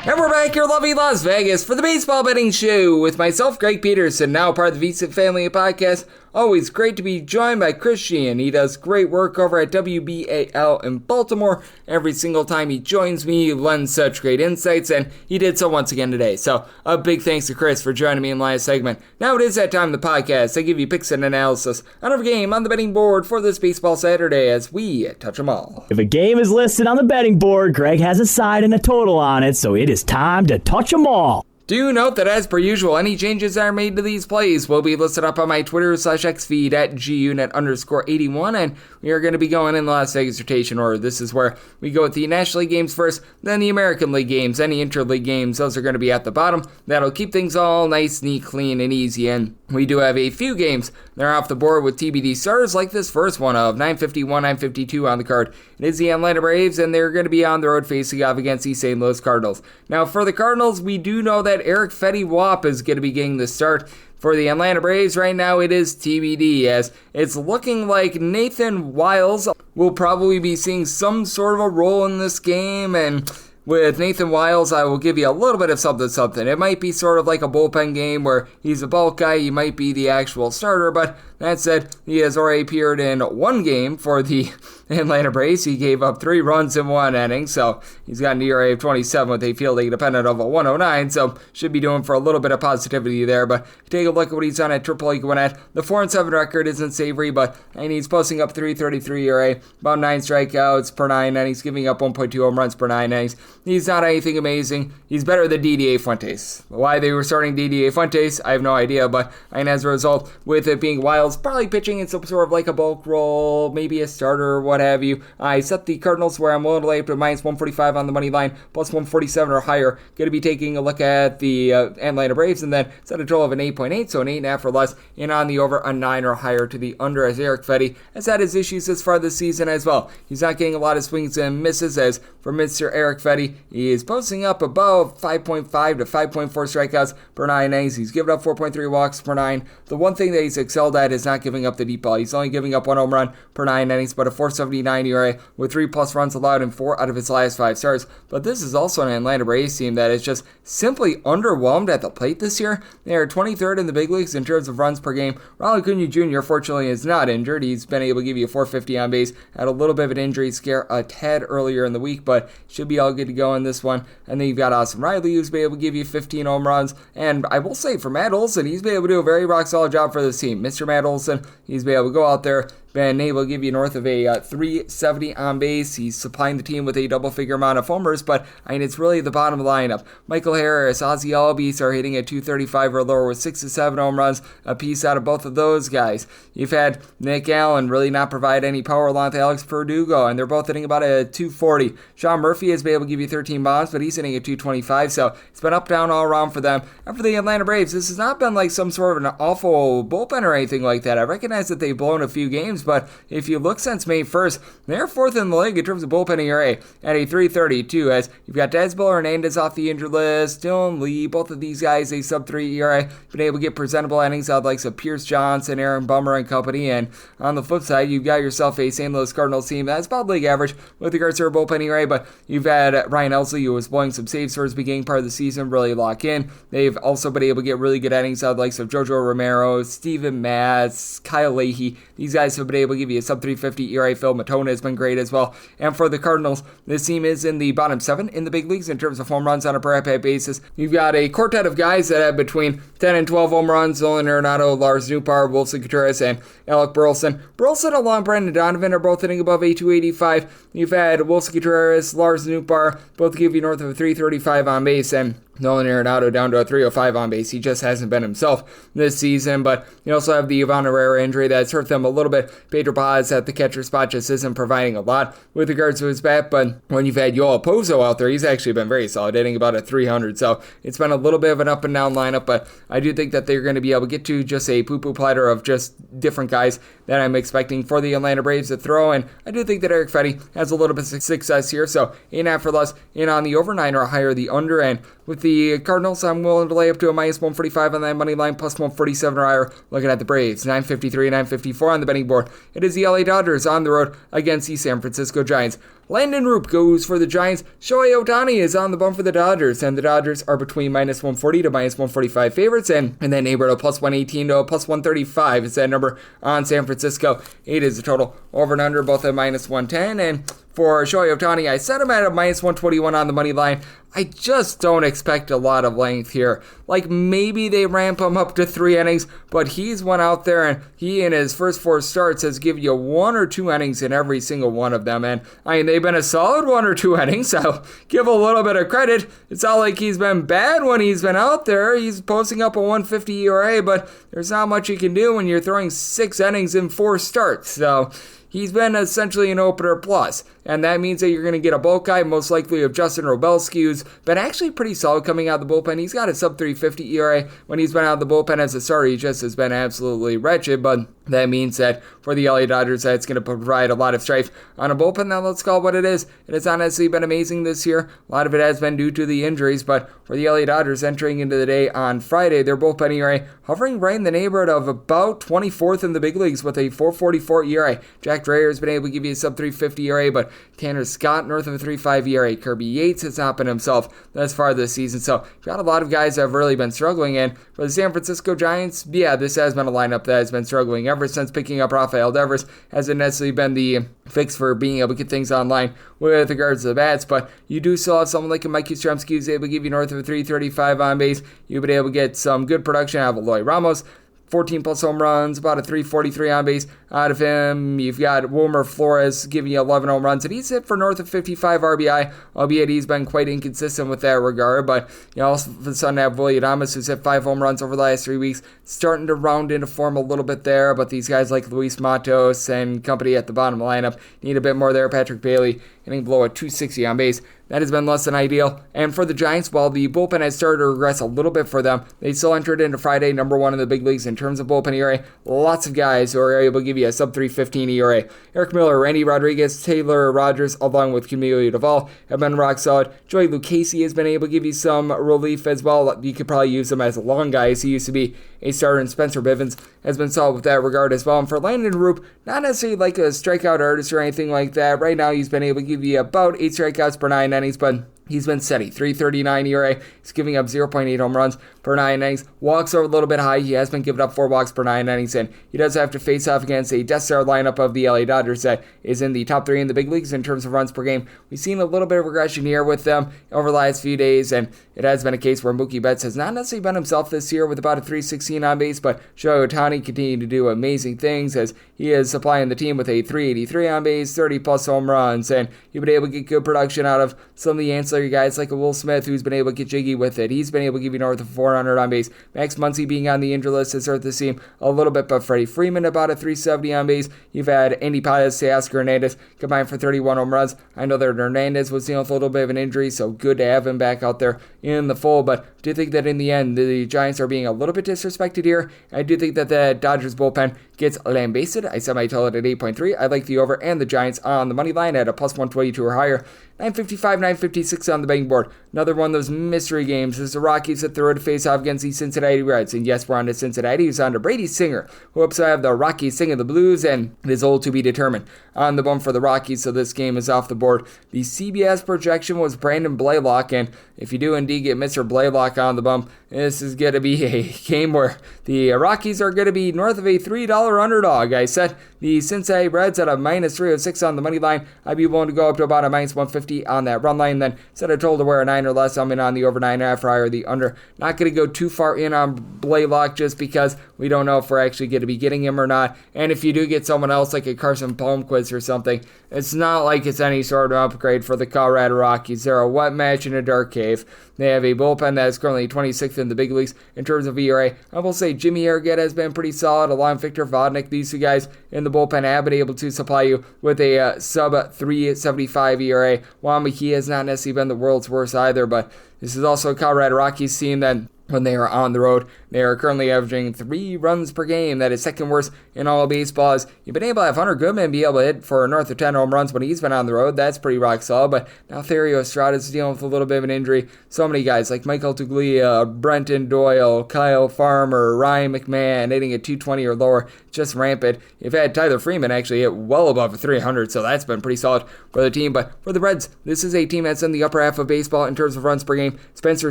And we're back here, lovely Las Vegas, for the Baseball Betting Show with myself, Greg Peterson, now part of the VSiN Family Podcast. Always great to be joined by Chris Cichon. He does great work over at WBAL in Baltimore. Every single time he joins me, he lends such great insights, and he did so once again today. So a big thanks to Chris for joining me in the last segment. Now it is that time of the podcast. I give you picks and analysis on every game on the betting board for this Baseball Saturday as we touch them all. If a game is listed on the betting board, Greg has a side and a total on it, so it is time to touch them all. Do note that as per usual, any changes that are made to these plays will be listed up on my Twitter/X feed at gunit_81, and we are going to be going in the Las Vegas rotation order. This is where we go with the National League games first, then the American League games, any interleague games, those are going to be at the bottom. That'll keep things all nice, neat, clean, and easy, and we do have a few games that are off the board with TBD starters, like this first one of 9:51, 9:52 on the card. It is the Atlanta Braves, and they're going to be on the road facing off against the St. Louis Cardinals. Now, for the Cardinals, we do know that Eric Fetty Wap is going to be getting the start. For the Atlanta Braves, right now it is TBD, as it's looking like Nathan Wiles will probably be seeing some sort of a role in this game, and with Nathan Wiles, I will give you a little bit of something. It might be sort of like a bullpen game where he's a bulk guy, he might be the actual starter, but that said, he has already appeared in one game for the Atlanta Braves. He gave up 3 runs in 1 inning, so he's got an ERA of 27 with a fielding dependent of a 109, so should be doing for a little bit of positivity there. But take a look at what he's done at AAA Gwinnett. The 4-7 record isn't savory, but he's posting up 3.33 ERA, about 9 strikeouts per 9 innings, giving up 1.2 home runs per 9 innings. He's not anything amazing. He's better than DDA Fuentes. Why they were starting DDA Fuentes, I have no idea, but as a result, with it being Wiles probably pitching in some sort of like a bulk role, maybe a starter or what have you, I set the Cardinals where I'm willing to lay up to minus 145 on the money line, plus 147 or higher. Going to be taking a look at the Atlanta Braves, and then set a total of an 8.8, so an 8.5 or less, and on the over a 9 or higher to the under, as Eric Fetty has had his issues this far this season as well. He's not getting a lot of swings and misses, as for Mr. Eric Fetty, he is posting up above 5.5 to 5.4 strikeouts per 9 innings. He's given up 4.3 walks per 9. The one thing that he's excelled at is not giving up the deep ball. He's only giving up 1 home run per 9 innings, but a 4.79 ERA with 3+ runs allowed in 4 out of his last 5 starts. But this is also an Atlanta Braves team that is just simply underwhelmed at the plate this year. They are 23rd in the big leagues in terms of runs per game. Ronald Acuna Jr. fortunately is not injured. He's been able to give you a 450 on base. Had a little bit of an injury scare a tad earlier in the week, but should be all good to go in this one. And then you've got Austin Riley, who's been able to give you 15 home runs. And I will say, for Matt Olson, he's been able to do a very rock solid job for this team. Mr. Matt Olson, he's been able to go out there, been able to give you north of a 370 on base. He's supplying the team with a double-figure amount of homers, but it's really the bottom lineup. Michael Harris, Ozzie Albies are hitting at 235 or lower with 6 to 7 home runs apiece out of both of those guys. You've had Nick Allen really not provide any power along with Alex Verdugo, and they're both hitting about a 240. Sean Murphy has been able to give you 13 bombs, but he's hitting at 225, so it's been up, down, all around for them. And for the Atlanta Braves, this has not been like some sort of an awful bullpen or anything like that. I recognize that they've blown a few games, but if you look since May 1st, they're 4th in the league in terms of bullpen ERA at a 3.32, as you've got Desbel Hernandez off the injured list, Dylan Lee, both of these guys a sub-3 ERA, been able to get presentable innings out like some Pierce Johnson, Aaron Bummer and company, and on the flip side, you've got yourself a St. Louis Cardinals team that's about league average with regards to their bullpen ERA, but you've had Ryan Elsley, who was blowing some saves for his beginning part of the season, really lock in. They've also been able to get really good innings out of the likes of Jojo Romero, Steven Matz, Kyle Leahy. These guys have been able to give you a sub-350 ERA. Phil Matona has been great as well. And for the Cardinals, this team is in the bottom 7 in the big leagues in terms of home runs on a per at-bat basis. You've got a quartet of guys that have between 10 and 12 home runs: Nolan Arenado, Lars Nootbaar, Wilson Contreras, and Alec Burleson. Burleson along Brendan Donovan are both hitting above a 285. You've had Wilson Contreras, Lars Nootbaar, both give you north of a 335 on base, and Nolan Arenado down to a 305 on base. He just hasn't been himself this season, but you also have the Ivan Herrera injury that's hurt them a little bit. Pedro Paz at the catcher spot just isn't providing a lot with regards to his bat, but when you've had Yoel Pozo out there, he's actually been very solid, hitting about a 300, so it's been a little bit of an up and down lineup, but I do think that they're going to be able to get to just a poo-poo platter of just different guys that I'm expecting for the Atlanta Braves to throw, and I do think that Eric Fetty has a little bit of success here, so 8.5 or less in on the over, 9 or higher the under, and with the Cardinals, I'm willing to lay up to a minus 145 on that money line, plus 147 or higher. Looking at the Braves, 953, 954 on the betting board. It is the LA Dodgers on the road against the San Francisco Giants. Landon Roop goes for the Giants. Shohei Ohtani is on the bump for the Dodgers, and the Dodgers are between minus 140 to minus 145 favorites, and in that neighborhood of plus 118 to plus 135 is that number on San Francisco. 8 is the total. Over and under, both at minus 110, and for Shohei Ohtani. I set him at a minus 121 on the money line. I just don't expect a lot of length here. Like, maybe they ramp him up to 3 innings, but he's went out there and he, in his first 4 starts, has given you 1 or 2 innings in every single one of them. And I mean, they've been a solid 1 or 2 innings, so give a little bit of credit. It's not like he's been bad when he's been out there. He's posting up a 150 ERA, but there's not much you can do when you're throwing 6 innings in 4 starts. So he's been essentially an opener plus, and that means that you're going to get a bulk guy, most likely of Justin Robelski, who's been actually pretty solid coming out of the bullpen. He's got a sub-350 ERA. When he's been out of the bullpen as a starter, he just has been absolutely wretched, but that means that for the LA Dodgers, that's going to provide a lot of strife on a bullpen. Now let's call it what it is. It has not necessarily been amazing this year. A lot of it has been due to the injuries, but for the LA Dodgers entering into the day on Friday, their bullpen ERA hovering right in the neighborhood of about 24th in the big leagues with a 4.44 ERA. Jack Dreyer has been able to give you a sub-350 ERA, but Tanner Scott north of a 3.5 ERA. Kirby Yates has not been himself thus far this season, so you've got a lot of guys that have really been struggling. And for the San Francisco Giants, yeah, this has been a lineup that has been struggling ever since picking up Rafael Devers. Hasn't necessarily been the fix for being able to get things online with regards to the bats, but you do still have someone like a Mike Yastrzemski who's able to give you north of a 335 on base. You've been able to get some good production out of Eloy Ramos. 14 plus home runs, about a 343 on base out of him. You've got Wilmer Flores giving you 11 home runs, and he's hit for north of 55 RBI, albeit he's been quite inconsistent with that regard. But you all of a sudden have Willie Adames, who's hit 5 home runs over the last 3 weeks, starting to round into form a little bit there. But these guys like Luis Matos and company at the bottom of the lineup need a bit more there. Patrick Bailey hitting below a 260 on base. That has been less than ideal. And for the Giants, while the bullpen has started to regress a little bit for them, they still entered into Friday number 1 in the big leagues in terms of bullpen ERA. Lots of guys who are able to give you a sub-315 ERA. Eric Miller, Randy Rodriguez, Taylor Rogers, along with Camilo Duvall, have been rock solid. Joey Lucchesi has been able to give you some relief as well. You could probably use him as a long guy, as he used to be a starter, and Spencer Bivens has been solid with that regard as well. And for Landon Roop, not necessarily like a strikeout artist or anything like that. Right now, he's been able to give you about 8 strikeouts per 9 innings, but he's been steady. 339 ERA. He's giving up 0.8 home runs per 9 innings. Walks are a little bit high. He has been giving up 4 walks per 9 innings, and he does have to face off against a Death Star lineup of the LA Dodgers that is in the top 3 in the big leagues in terms of runs per game. We've seen a little bit of regression here with them over the last few days, and it has been a case where Mookie Betts has not necessarily been himself this year with about a 316 on base, but Shohei Ohtani continued to do amazing things as he is supplying the team with a 383 on base, 30 plus home runs, and you've been able to get good production out of some of the ancillary guys like a Will Smith, who's been able to get jiggy with it. He's been able to give you north of 400 on base. Max Muncy being on the injured list has hurt the team a little bit, but Freddie Freeman about a 370 on base. You've had Andy Paez, Teoscar Hernandez combined for 31 home runs. I know that Hernandez was dealing with a little bit of an injury, so good to have him back out there in the fold, but I do think that in the end, the Giants are being a little bit disrespected here. I do think that the Dodgers bullpen gets lambasted. I semi-tell it at 8.3. I like the over and the Giants on the money line at a plus 122 or higher. 955, 956 on the betting board. Another one of those mystery games is the Rockies at the road to face off against the Cincinnati Reds. And yes, we're on to Cincinnati, who's on to Brady Singer, who hopes to have the Rockies singing the blues, and it is all to be determined on the bump for the Rockies, so this game is off the board. The CBS projection was Brandon Blaylock, and if you do indeed get Mr. Blaylock on the bump, this is going to be a game where the Rockies are going to be north of a $3 underdog. I set the Cincinnati Reds at a minus 306 on the money line. I'd be willing to go up to about a minus 150 on that run line. Then set a total to wear a 9 or less. I'm in on the over 9.5 or the under. Not going to go too far in on Blaylock just because we don't know if we're actually going to be getting him or not. And if you do get someone else like a Carson Palmquist or something, it's not like it's any sort of upgrade for the Colorado Rockies. They're a wet match in a dark cave. They have a bullpen that is currently 26th in the big leagues in terms of ERA. I will say Jimmy Arrieta has been pretty solid, along with Victor Vodnik. These two guys in the bullpen have been able to supply you with a sub-375 ERA. Juan Mejia has not necessarily been the world's worst either, but this is also a Colorado Rockies team that when they are on the road, they are currently averaging 3 runs per game. That is second worst in all of baseball. As you've been able to have Hunter Goodman be able to hit for north of 10 home runs when he's been on the road. That's pretty rock solid. But now Thairo Estrada is dealing with a little bit of an injury. So many guys like Michael Tuglia, Brenton Doyle, Kyle Farmer, Ryan McMahon hitting at 220 or lower. Just rampant. You've had Tyler Freeman actually hit well above 300, so that's been pretty solid for the team. But for the Reds, this is a team that's in the upper half of baseball in terms of runs per game. Spencer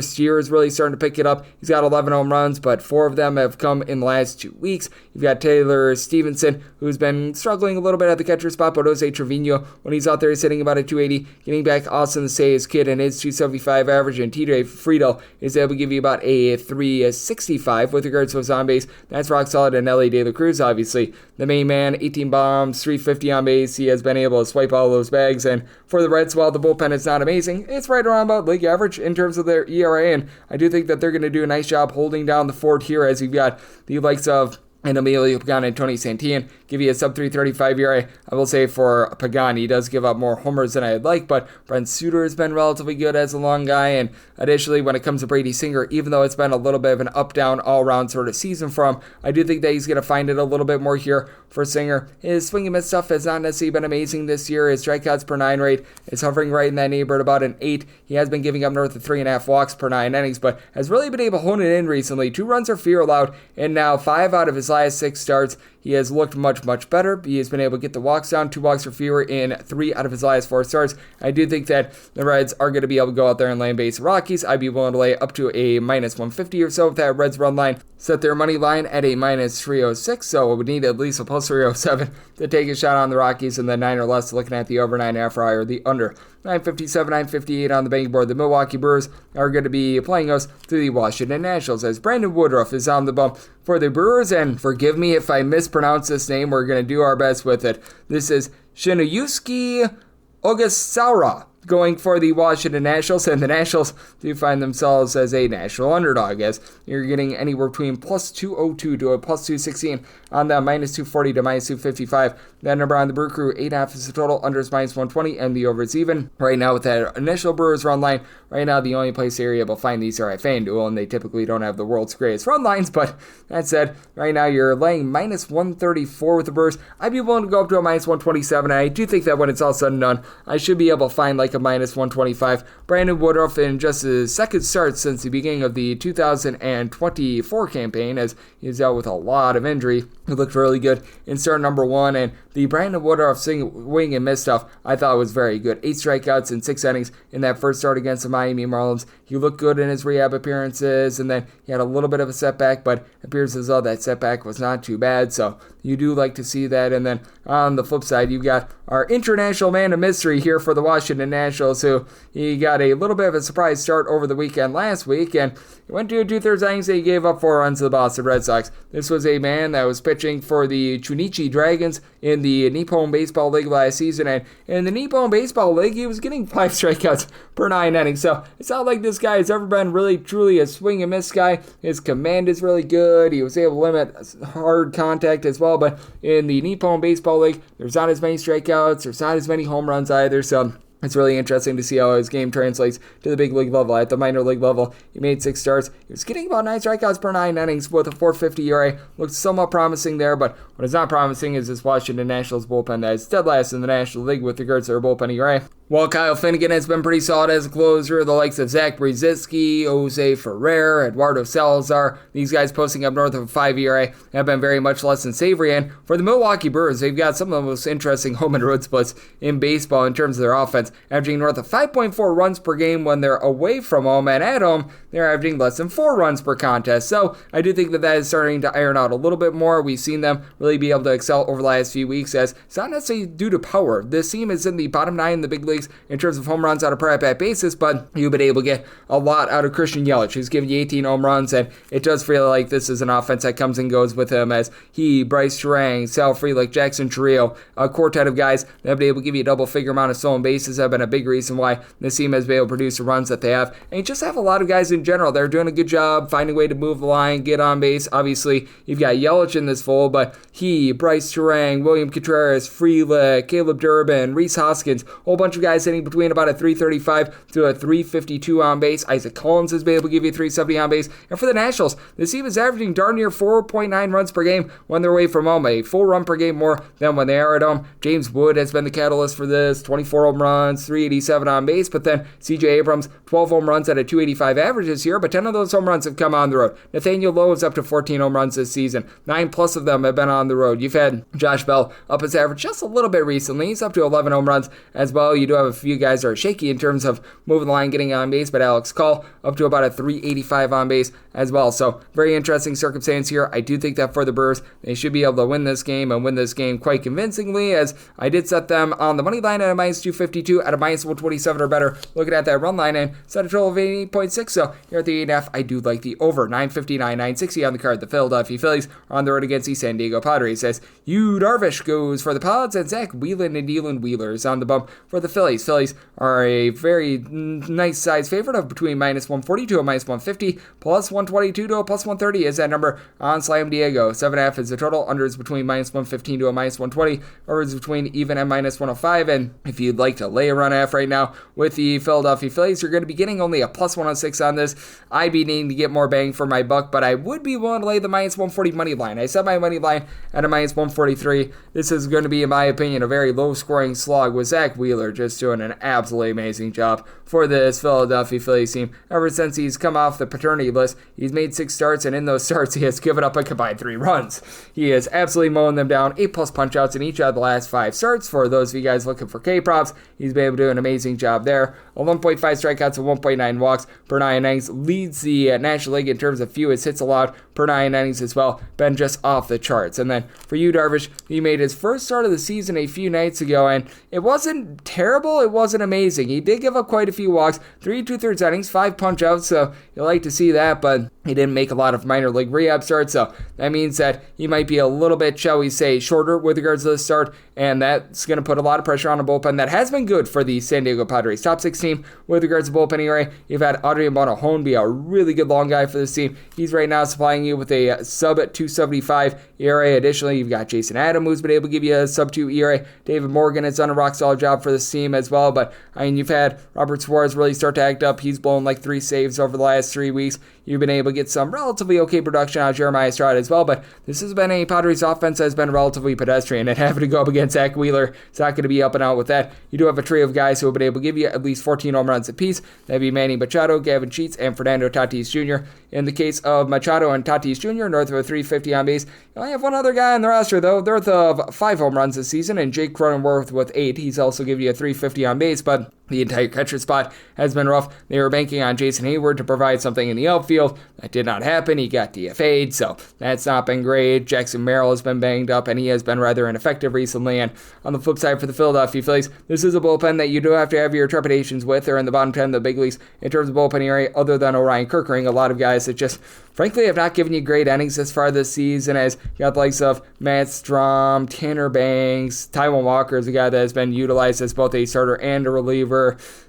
Steer is really starting to pick it up. He's got 11 home runs, but but 4 of them have come in the last 2 weeks. You've got Taylor Stevenson, who's been struggling a little bit at the catcher spot, but Jose Trevino, when he's out there, is hitting about a 280. Getting back Austin Say's kid and his 275 average, and TJ Friedel is able to give you about a 365 with regards to his on base. That's rock solid. And Ellie De La Cruz, obviously, the main man, 18 bombs, 350 on base. He has been able to swipe all those bags. And for the Reds, while the bullpen is not amazing, it's right around about league average in terms of their ERA. And I do think that they're going to do a nice job holding down the fort here, as you've got the likes of Emilio Pagan and Tony Santillan give you a sub 335 ERA. I will say for Pagan, he does give up more homers than I'd like, but Brent Suter has been relatively good as a long guy. And additionally, when it comes to Brady Singer, even though it's been a little bit of an up-down, all-around sort of season for him, I do think that he's going to find it a little bit more here for Singer. His swing and miss stuff has not necessarily been amazing this year. His strikeouts per 9 rate is hovering right in that neighborhood, about an 8. He has been giving up north of 3.5 walks per 9 innings, but has really been able to hone it in recently. 2 runs or fewer allowed, and now 5 out of his last 6 starts. He has looked much, much better. He has been able to get the walks down, 2 walks or fewer in 3 out of his last 4 starts. I do think that the Reds are going to be able to go out there and land base Rockies. I'd be willing to lay up to a minus 150 or so with that Reds run line. Set their money line at a minus 306, so it would need at least a plus 307 to take a shot on the Rockies, and then 9 or less looking at the over 9.5 or higher, the under. 957, 958 on the betting board. The Milwaukee Brewers are going to be playing us to the Washington Nationals, as Brandon Woodruff is on the bump for the Brewers. And forgive me if I mispronounce this name, we're going to do our best with it. This is Shinuyuki Ogasawa going for the Washington Nationals, and the Nationals do find themselves as a national underdog, as you're getting anywhere between plus 202 to a plus 216 on the minus 240 to minus 255. That number on the Brew Crew, 8.5 is the total, under is minus 120, and the over is even. Right now, with that initial Brewers run line, right now the only place you're able to find these are at FanDuel, and they typically don't have the world's greatest run lines, but that said, right now you're laying minus 134 with the Brewers. I'd be willing to go up to a minus 127, and I do think that when it's all said and done, I should be able to find like a minus 125. Brandon Woodruff, in just his second start since the beginning of the 2024 campaign, as he's out with a lot of injury, he looked really good in start number 1, and the Brandon Woodruff swing and miss stuff I thought was very good. 8 strikeouts in 6 innings in that first start against the Miami Marlins. He looked good in his rehab appearances, and then he had a little bit of a setback, but it appears as though that setback was not too bad, so you do like to see that. And then on the flip side, you've got our international man of mystery here for the Washington Nationals, who he got a little bit of a surprise start over the weekend last week, and he went to a 2/3 innings and he gave up 4 runs to the Boston Red Sox. This was a man that was pitching for the Chunichi Dragons in the Nippon Baseball League last season, and in the Nippon Baseball League, he was getting 5 strikeouts per 9 innings, so it's not like this guy has ever been really truly a swing and miss guy. His command is really good. He was able to limit hard contact as well, but in the Nippon Baseball League, there's not as many strikeouts, there's not as many home runs either, so it's really interesting to see how his game translates to the big league level. At the minor league level, he made 6 starts. He was getting about 9 strikeouts per 9 innings with a 4.50 ERA. Looked somewhat promising there, but what is not promising is this Washington Nationals bullpen that is dead last in the National League with regards to their bullpen ERA. While Kyle Finnegan has been pretty solid as a closer, the likes of Zach Brzezinski, Jose Ferrer, Eduardo Salazar, these guys posting up north of a 5 ERA have been very much less than savory. And for the Milwaukee Brewers, they've got some of the most interesting home and road splits in baseball in terms of their offense, averaging north of 5.4 runs per game when they're away from home, and at home, they're averaging less than 4 runs per contest. So I do think that is starting to iron out a little bit more. We've seen them really be able to excel over the last few weeks, as it's not necessarily due to power. This team is in the bottom 9 in the big leagues in terms of home runs on a per at-bat basis, but you've been able to get a lot out of Christian Yelich, who's given you 18 home runs, and it does feel like this is an offense that comes and goes with him, as he, Bryce Terang, Sal Frelick, Jackson Chourio, a quartet of guys that have been able to give you a double-figure amount of stolen bases have been a big reason why this team has been able to produce the runs that they have. And you just have a lot of guys in general. They're doing a good job finding a way to move the line, get on base. Obviously, you've got Yelich in this fold, but he, Bryce Terang, William Contreras, Frelick, Caleb Durbin, Rhys Hoskins, a whole bunch of guys hitting between about a 335 to a 352 on base. Isaac Collins has been able to give you 370 on base. And for the Nationals, this team is averaging darn near 4.9 runs per game when they're away from home, a full run per game more than when they are at home. James Wood has been the catalyst for this, 24 home runs, 387 on base, but then CJ Abrams, 12 home runs at a 285 average this year, but 10 of those home runs have come on the road. Nathaniel Lowe is up to 14 home runs this season. 9 plus of them have been on the road. You've had Josh Bell up his average just a little bit recently. He's up to 11 home runs as well. You do have a few guys that are shaky in terms of moving the line, getting on base, but Alex Call up to about a 385 on base as well. So very interesting circumstance here. I do think that for the Brewers, they should be able to win this game and win this game quite convincingly, as I did set them on the money line at a minus 252 at a minus 127 or better. Looking at that run line and set a total of 8.6. So here at the 8.5, I do like the over 959, 960 on the card. The Philadelphia Phillies are on the road against the San Diego Padres, as Yu Darvish goes for the Pods and Zach Wheelan and Dylan Wheeler is on the bump for the Phillies. Phillies are a very nice size favorite of between minus 140 to a minus 150, plus 122 to a plus 130 is that number on Slam Diego. 7.5 is the total. Under is between minus 115 to a minus 120, over is between even and minus 105. And if you'd like to lay a run half right now with the Philadelphia Phillies, you're going to be getting only a plus 106 on this. I'd be needing to get more bang for my buck, but I would be willing to lay the minus 140 money line. I set my money line at a minus 143. This is going to be, in my opinion, a very low scoring slog with Zach Wheeler just doing an absolutely amazing job for this Philadelphia Phillies team. Ever since he's come off the paternity list, he's made 6 starts, and in those starts, he has given up a combined 3 runs. He is absolutely mowing them down. 8+ punch-outs in each of the last 5 starts. For those of you guys looking for K-props, he's been able to do an amazing job there. 11.5 strikeouts and 1.9 walks per 9 innings. Leads the National League in terms of fewest hits allowed per 9 innings as well. Been just off the charts. And then for you, Darvish, he made his first start of the season a few nights ago, and it wasn't terrible. It wasn't amazing. He did give up quite a few walks. 3 2/3 innings, 5 punch-outs, so you'll like to see that, but he didn't make a lot of minor league rehab starts, so that means that he might be a little bit, shall we say, shorter with regards to the start, and that's going to put a lot of pressure on a bullpen that has been good for the San Diego Padres. Top 6 team with regards to bullpen ERA. You've had Adrian Monajon be a really good long guy for this team. He's right now supplying you with a sub-275 ERA. Additionally, you've got Jason Adam, who's been able to give you a sub-2 ERA. David Morgan has done a rock-solid job for this team as well, but I mean, you've had Robert Suarez really start to act up. He's blown like 3 saves over the last 3 weeks. You've been able to get some relatively okay production out of Jeremiah Estrada as well, but this has been a Padres offense that has been relatively pedestrian, and having to go up against Zach Wheeler, it's not going to be up and out with that. You do have a trio of guys who have been able to give you at least 14 home runs apiece. That'd be Manny Machado, Gavin Sheets, and Fernando Tatis Jr. In the case of Machado and Tatis Jr., north of a 350 on base. You only have one other guy on the roster, though, north of 5 home runs this season, and Jake Cronenworth with 8. He's also giving you a 350 on base, but the entire catcher spot has been rough. They were banking on Jason Hayward to provide something in the outfield. That did not happen. He got DFA'd, so that's not been great. Jackson Merrill has been banged up, and he has been rather ineffective recently. And on the flip side for the Philadelphia Phillies, this is a bullpen that you do have to have your trepidations with. They're in the bottom 10 of the big leagues in terms of bullpen area, other than Orion Kirkering. A lot of guys that just, frankly, have not given you great innings this far this season, as you got the likes of Matt Strom, Tanner Banks, Taijuan Walker is a guy that has been utilized as both a starter and a reliever.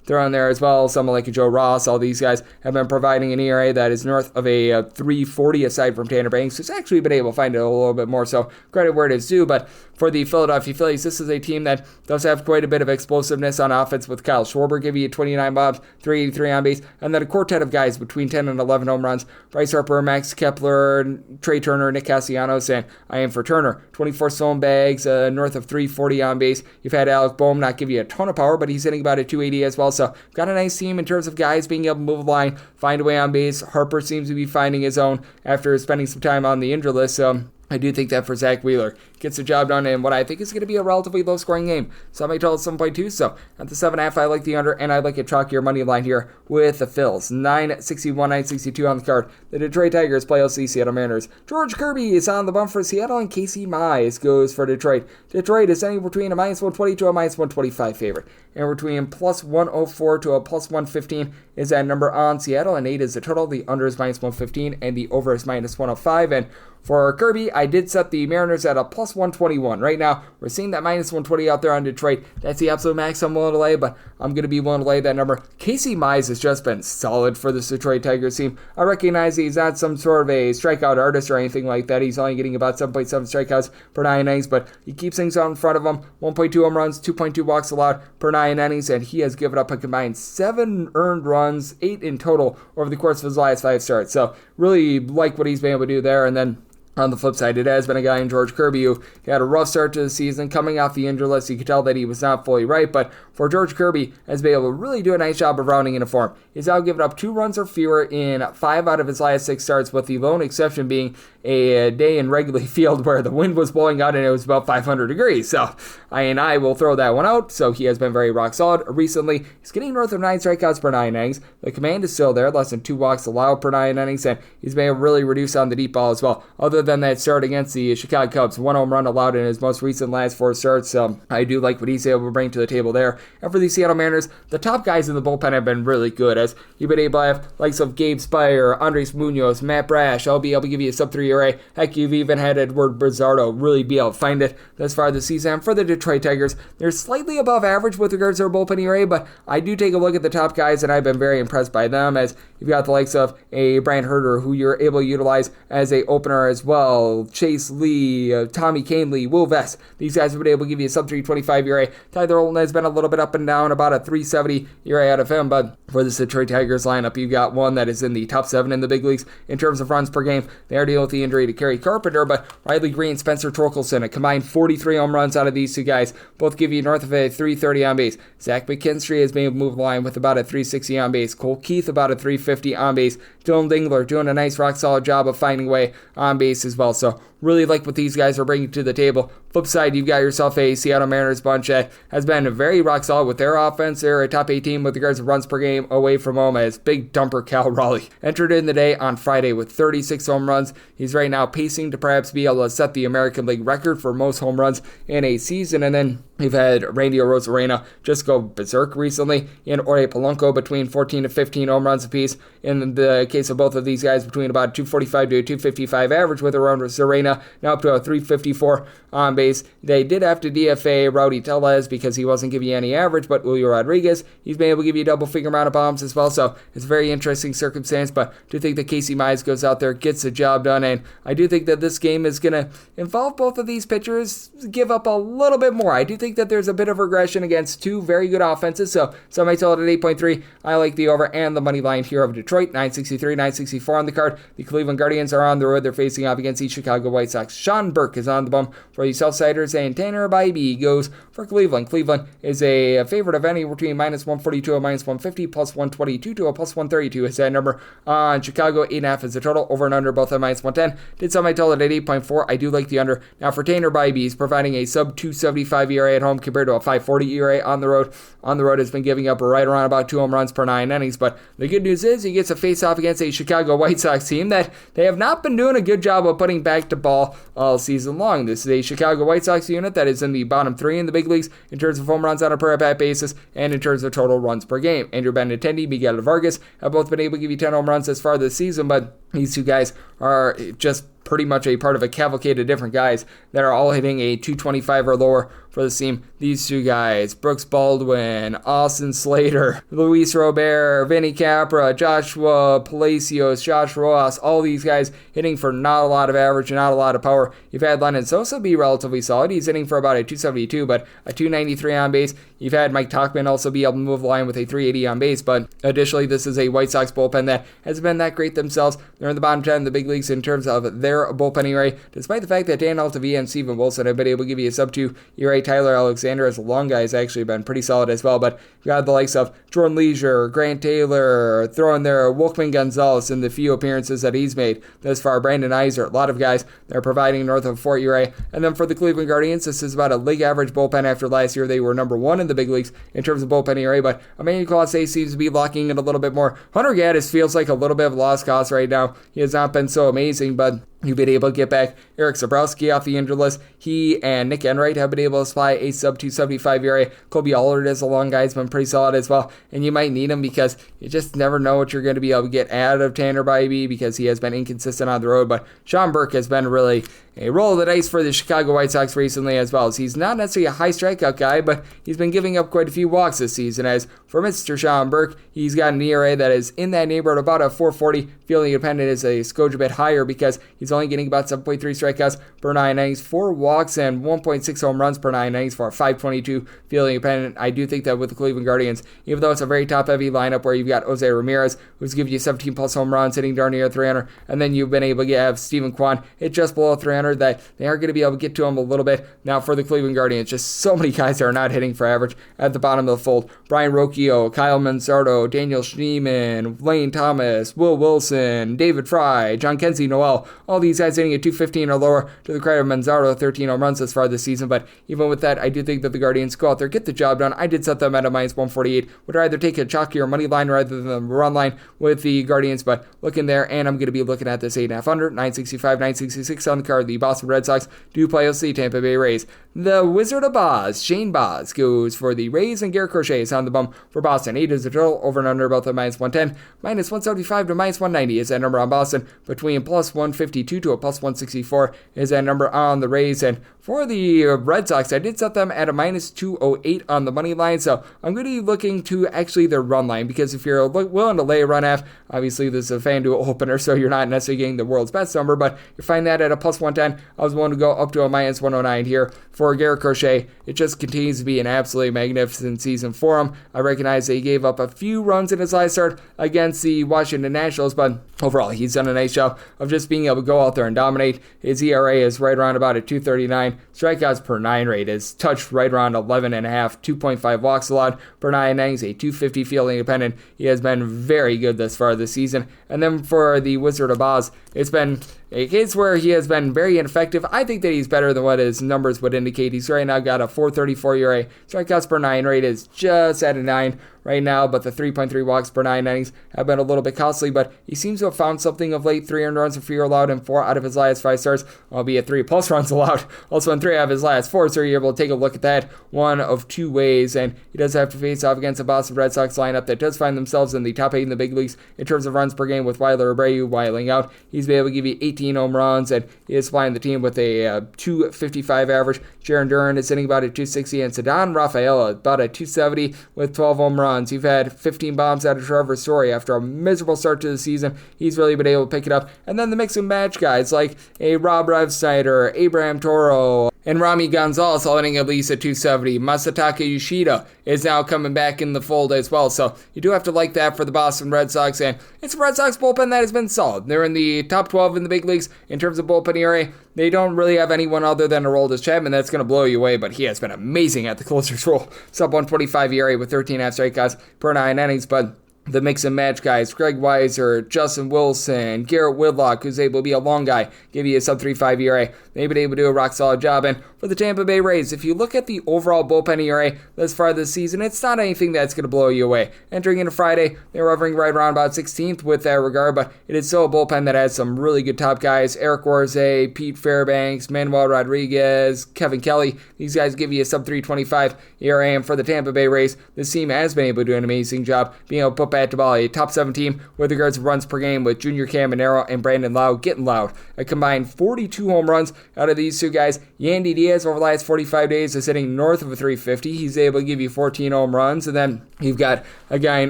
Throw in there as well someone like a Joe Ross. All these guys have been providing an ERA that is north of a 340 aside from Tanner Banks, who's actually been able to find it a little bit more, so credit where it is due. But for the Philadelphia Phillies, this is a team that does have quite a bit of explosiveness on offense, with Kyle Schwarber giving you 29 bombs, 383 on base, and then a quartet of guys between 10 and 11 home runs. Bryce Harper, Max Kepler, Trey Turner, Nick Castellanos, and I am for Turner. 24 stolen bags, north of 340 on base. You've had Alec Boehm not give you a ton of power, but he's hitting about a 280 as well, so got a nice team in terms of guys being able to move the line, find a way on base. Harper seems to be finding his own after spending some time on the injured list, so I do think that for Zach Wheeler, gets the job done in what I think is going to be a relatively low-scoring game. So I might total 7.2, so at the 7.5, I like the under, and I like a chalkier money line here with the Phils. 961, 962 on the card. The Detroit Tigers play LC Seattle Mariners. George Kirby is on the bump for Seattle, and Casey Mize goes for Detroit. Detroit is anywhere between a minus 120 to a minus 125 favorite, and between plus 104 to a plus 115 is that number on Seattle, and 8 is the total. The under is minus 115, and the over is minus 105, and for Kirby, I did set the Mariners at a plus 121. Right now, we're seeing that minus 120 out there on Detroit. That's the absolute max I'm willing to lay, but I'm going to be willing to lay that number. Casey Mize has just been solid for this Detroit Tigers team. I recognize he's not some sort of a strikeout artist or anything like that. He's only getting about 7.7 strikeouts per 9 innings, but he keeps things out in front of him. 1.2 home runs, 2.2 walks allowed per 9 innings, and he has given up a combined 7 earned runs, 8 in total over the course of his last 5 starts. So really like what he's been able to do there. And then On the flip side, it has been a guy in George Kirby who had a rough start to the season, coming off the injured list. You could tell that he was not fully right, but for George Kirby, has been able to really do a nice job of rounding into form. He's now given up 2 runs or fewer in 5 out of his last 6 starts, with the lone exception being a day in Wrigley Field where the wind was blowing out and it was about 500 degrees. So I will throw that one out. So he has been very rock solid recently. He's getting north of 9 strikeouts per 9 innings. The command is still there, less than 2 walks allowed per 9 innings, and he's been able to really reduce on the deep ball as well. Other than that start against the Chicago Cubs, 1 home run allowed in his most recent last 4 starts. So I do like what he's able to bring to the table there. And for the Seattle Mariners, the top guys in the bullpen have been really good, as you've been able to have likes of Gabe Spire, Andres Munoz, Matt Brash. I'll be able to give you a sub-3 ERA. Heck, you've even had Edward Brizardo really be able to find it thus far this season. And for the Detroit Tigers, they're slightly above average with regards to their bullpen ERA, but I do take a look at the top guys, and I've been very impressed by them, as you've got the likes of a Brian Herter, who you're able to utilize as a opener as well, Chase Lee, Tommy Canley, Will Vest. These guys have been able to give you a sub-325 ERA. Tyler Olton has been a little bit up and down, about a 370 ERA out of him, but for this Detroit Tigers lineup, you've got one that is in the top 7 in the big leagues in terms of runs per game. They are dealing with the injury to Kerry Carpenter, but Riley Green, Spencer Torkelson, a combined 43 home runs out of these 2 guys, both give you north of a 330 on base. Zach McKinstry has been able to move the line with about a 360 on base. Cole Keith about a 350 on base. Dylan Dingler doing a nice rock solid job of finding way on base as well. So really like what these guys are bringing to the table. Flip side, you've got yourself a Seattle Mariners bunch that has been very rock solid with their offense. They're a top 8 team with regards to runs per game away from home, as big dumper Cal Raleigh entered in the day on Friday with 36 home runs. He's right now pacing to perhaps be able to set the American League record for most home runs in a season. And then we've had Randy Arozarena just go berserk recently, and Jorge Polanco between 14 to 15 home runs apiece. In the case of both of these guys, between about 245 to a 255 average, with Arozarena now up to a 354 on base. They did have to DFA Rowdy Tellez because he wasn't giving you any average, but Julio Rodriguez, he's been able to give you a double figure amount of bombs as well. So it's a very interesting circumstance, but I do think that Casey Mize goes out there, gets the job done, and I do think that this game is going to involve both of these pitchers give up a little bit more. I do think that there's a bit of regression against 2 very good offenses, so some might tell it at 8.3. I like the over and the money line here of Detroit, 963, 964 on the card. The Cleveland Guardians are on the road. They're facing off against the Chicago White Sox. Sean Burke is on the bump for the Southsiders, and Tanner Bybee goes for Cleveland. Cleveland is a favorite of any between minus 142 and minus 150, plus 122 to a plus 132 is that number. On Chicago, 8.5 is the total. Over and under both at minus 110. Did some I told it at 8.4. I do like the under. Now for Tanner Bybee, he's providing a sub 275 ERA at home compared to a 540 ERA on the road. On the road has been giving up right around about 2 home runs per 9 innings, but the good news is he gets a face-off against a Chicago White Sox team that they have not been doing a good job of putting back to ball all season long. This is a Chicago White Sox unit that is in the bottom 3 in the big leagues in terms of home runs on a per at-bat basis and in terms of total runs per game. Andrew Benintendi, Miguel Vargas have both been able to give you 10 home runs as far this season, but these 2 guys are just pretty much a part of a cavalcade of different guys that are all hitting a 225 or lower for the team. These 2 guys, Brooks Baldwin, Austin Slater, Luis Robert, Vinny Capra, Joshua Palacios, Josh Rojas, all these guys hitting for not a lot of average and not a lot of power. You've had Lennon Sosa be relatively solid. He's hitting for about a 272, but a 293 on base. You've had Mike Tauchman also be able to move the line with a 380 on base, but additionally, this is a White Sox bullpen that has been that great themselves. They're in the bottom 10 in the big leagues in terms of their bullpen ERA, despite the fact that Dan Altavia and Steven Wilson have been able to give you a sub-2 ERA. Tyler Alexander as a long guy has actually been pretty solid as well, but you got the likes of Jordan Leisure, Grant Taylor, throwing their Wolfman Gonzalez in the few appearances that he's made thus far. Brandon Iser, a lot of guys that are providing north of 4 ERA. And then for the Cleveland Guardians, this is about a league average bullpen after last year. They were number 1 in the big leagues in terms of bullpen ERA, but Emmanuel Clase seems to be locking it a little bit more. Hunter Gaddis feels like a little bit of a lost cause right now. He has not been so amazing, but you've been able to get back Eric Zabrowski off the injured list. He and Nick Enright have been able to supply a sub 275 ERA. Colby Allard as a long guy has been pretty solid as well. And you might need him because you just never know what you're going to be able to get out of Tanner Bybee because he has been inconsistent on the road. But Sean Burke has been really a roll of the dice for the Chicago White Sox recently as well. As he's not necessarily a high strikeout guy, but he's been giving up quite a few walks this season. As for Mr. Sean Burke, he's got an ERA that is in that neighborhood about a 440. Fielding independent is a skoja bit higher because he's is only getting about 7.3 strikeouts per 9 innings, 4 walks, and 1.6 home runs per 9 innings for a 5.22 fielding independent. I do think that with the Cleveland Guardians, even though it's a very top-heavy lineup where you've got Jose Ramirez, who's giving you 17-plus home runs, hitting darn near 300, and then you've been able to have Steven Kwan hit just below 300, that they are going to be able to get to him a little bit. Now, for the Cleveland Guardians, just so many guys that are not hitting for average at the bottom of the fold. Brian Rocchio, Kyle Manzardo, Daniel Schneemann, Lane Thomas, Will Wilson, David Fry, John Kenzie Noel, all these guys hitting at 215 or lower, to the credit of Manzardo, 13 home runs thus far this season. But even with that, I do think that the Guardians go out there, get the job done. I did set them at a minus 148. Would rather take a chalkier money line rather than the run line with the Guardians, but looking there, and I'm going to be looking at this 8.5 under, 965, 966 on the card. The Boston Red Sox do play OC Tampa Bay Rays. The Wizard of Boz, Shane Boz, goes for the Rays, and Garrett Crochet is on the bump for Boston. 8 is the total, over and under about the minus 110, minus 175 to minus 190 is that number on Boston. Between plus 152 to a plus 164 is that number on the Rays. And for the Red Sox, I did set them at a minus 208 on the money line, so I'm going to be looking to actually their run line, because if you're willing to lay a run half, obviously this is a FanDuel opener, so you're not necessarily getting the world's best number, but you find that at a plus 110. I was willing to go up to a minus 109 here for Garrett Crochet. It just continues to be an absolutely magnificent season for him. I recognize that he gave up a few runs in his last start against the Washington Nationals, but overall, he's done a nice job of just being able to go out there and dominate. His ERA is right around about a 239. Strikeouts per 9 rate is touched right around 11.5, 2.5 walks allowed per 9 innings, a 250 fielding independent. He has been very good thus far this season. And then for the Wizard of Oz, it's been a case where he has been very ineffective. I think that he's better than what his numbers would indicate. He's right now got a 4.34 ERA. Strikeouts per 9 rate is just at a 9 right now, but the 3.3 walks per 9 innings have been a little bit costly, but he seems to have found something of late. 3 earned runs or fewer allowed in 4 out of his last 5 starts, albeit 3+ runs allowed also in 3 out of his last 4, so you're able to take a look at that one of 2 ways. And he does have to face off against a Boston Red Sox lineup that does find themselves in the top 8 in the big leagues in terms of runs per game, with Wilder Abreu wiling out. He's been able to give you 18 home runs, and he is supplying the team with a 255 average. Jaron Duran is hitting about a 260, and Ceddanne Rafaela about a 270 with 12 home runs. You've had 15 bombs out of Trevor Story after a miserable start to the season. He's really been able to pick it up. And then the mix and match guys like a Rob Revsnyder, Abraham Toro, and Rami Gonzalez all hitting at least a 270. Masataka Yoshida is now coming back in the fold as well. So you do have to like that for the Boston Red Sox. And it's a Red Sox bullpen that has been solid. They're in the top 12 in the big leagues in terms of bullpen ERA. They don't really have anyone other than Aroldis Chapman that's going to blow you away, but he has been amazing at the closer's role. Sub 125 ERA with 13.5 strikeouts per 9 innings, but the mix and match guys, Greg Weiser, Justin Wilson, Garrett Whitlock, who's able to be a long guy, give you a sub 3.5 ERA. They've been able to do a rock solid job. And for the Tampa Bay Rays, if you look at the overall bullpen ERA thus far this season, it's not anything that's going to blow you away. Entering into Friday, they were hovering right around about 16th with that regard, but it is still a bullpen that has some really good top guys. Eric Warze, Pete Fairbanks, Manuel Rodriguez, Kevin Kelly. These guys give you a sub 3.25 ERA. And for the Tampa Bay Rays, this team has been able to do an amazing job being able to put bat to ball, a top 7 team with regards to runs per game, with Junior Caminero and Brandon Lowe getting loud. A combined 42 home runs out of these 2 guys. Yandy Diaz over the last 45 days is hitting north of a 350. He's able to give you 14 home runs. And then you've got a guy in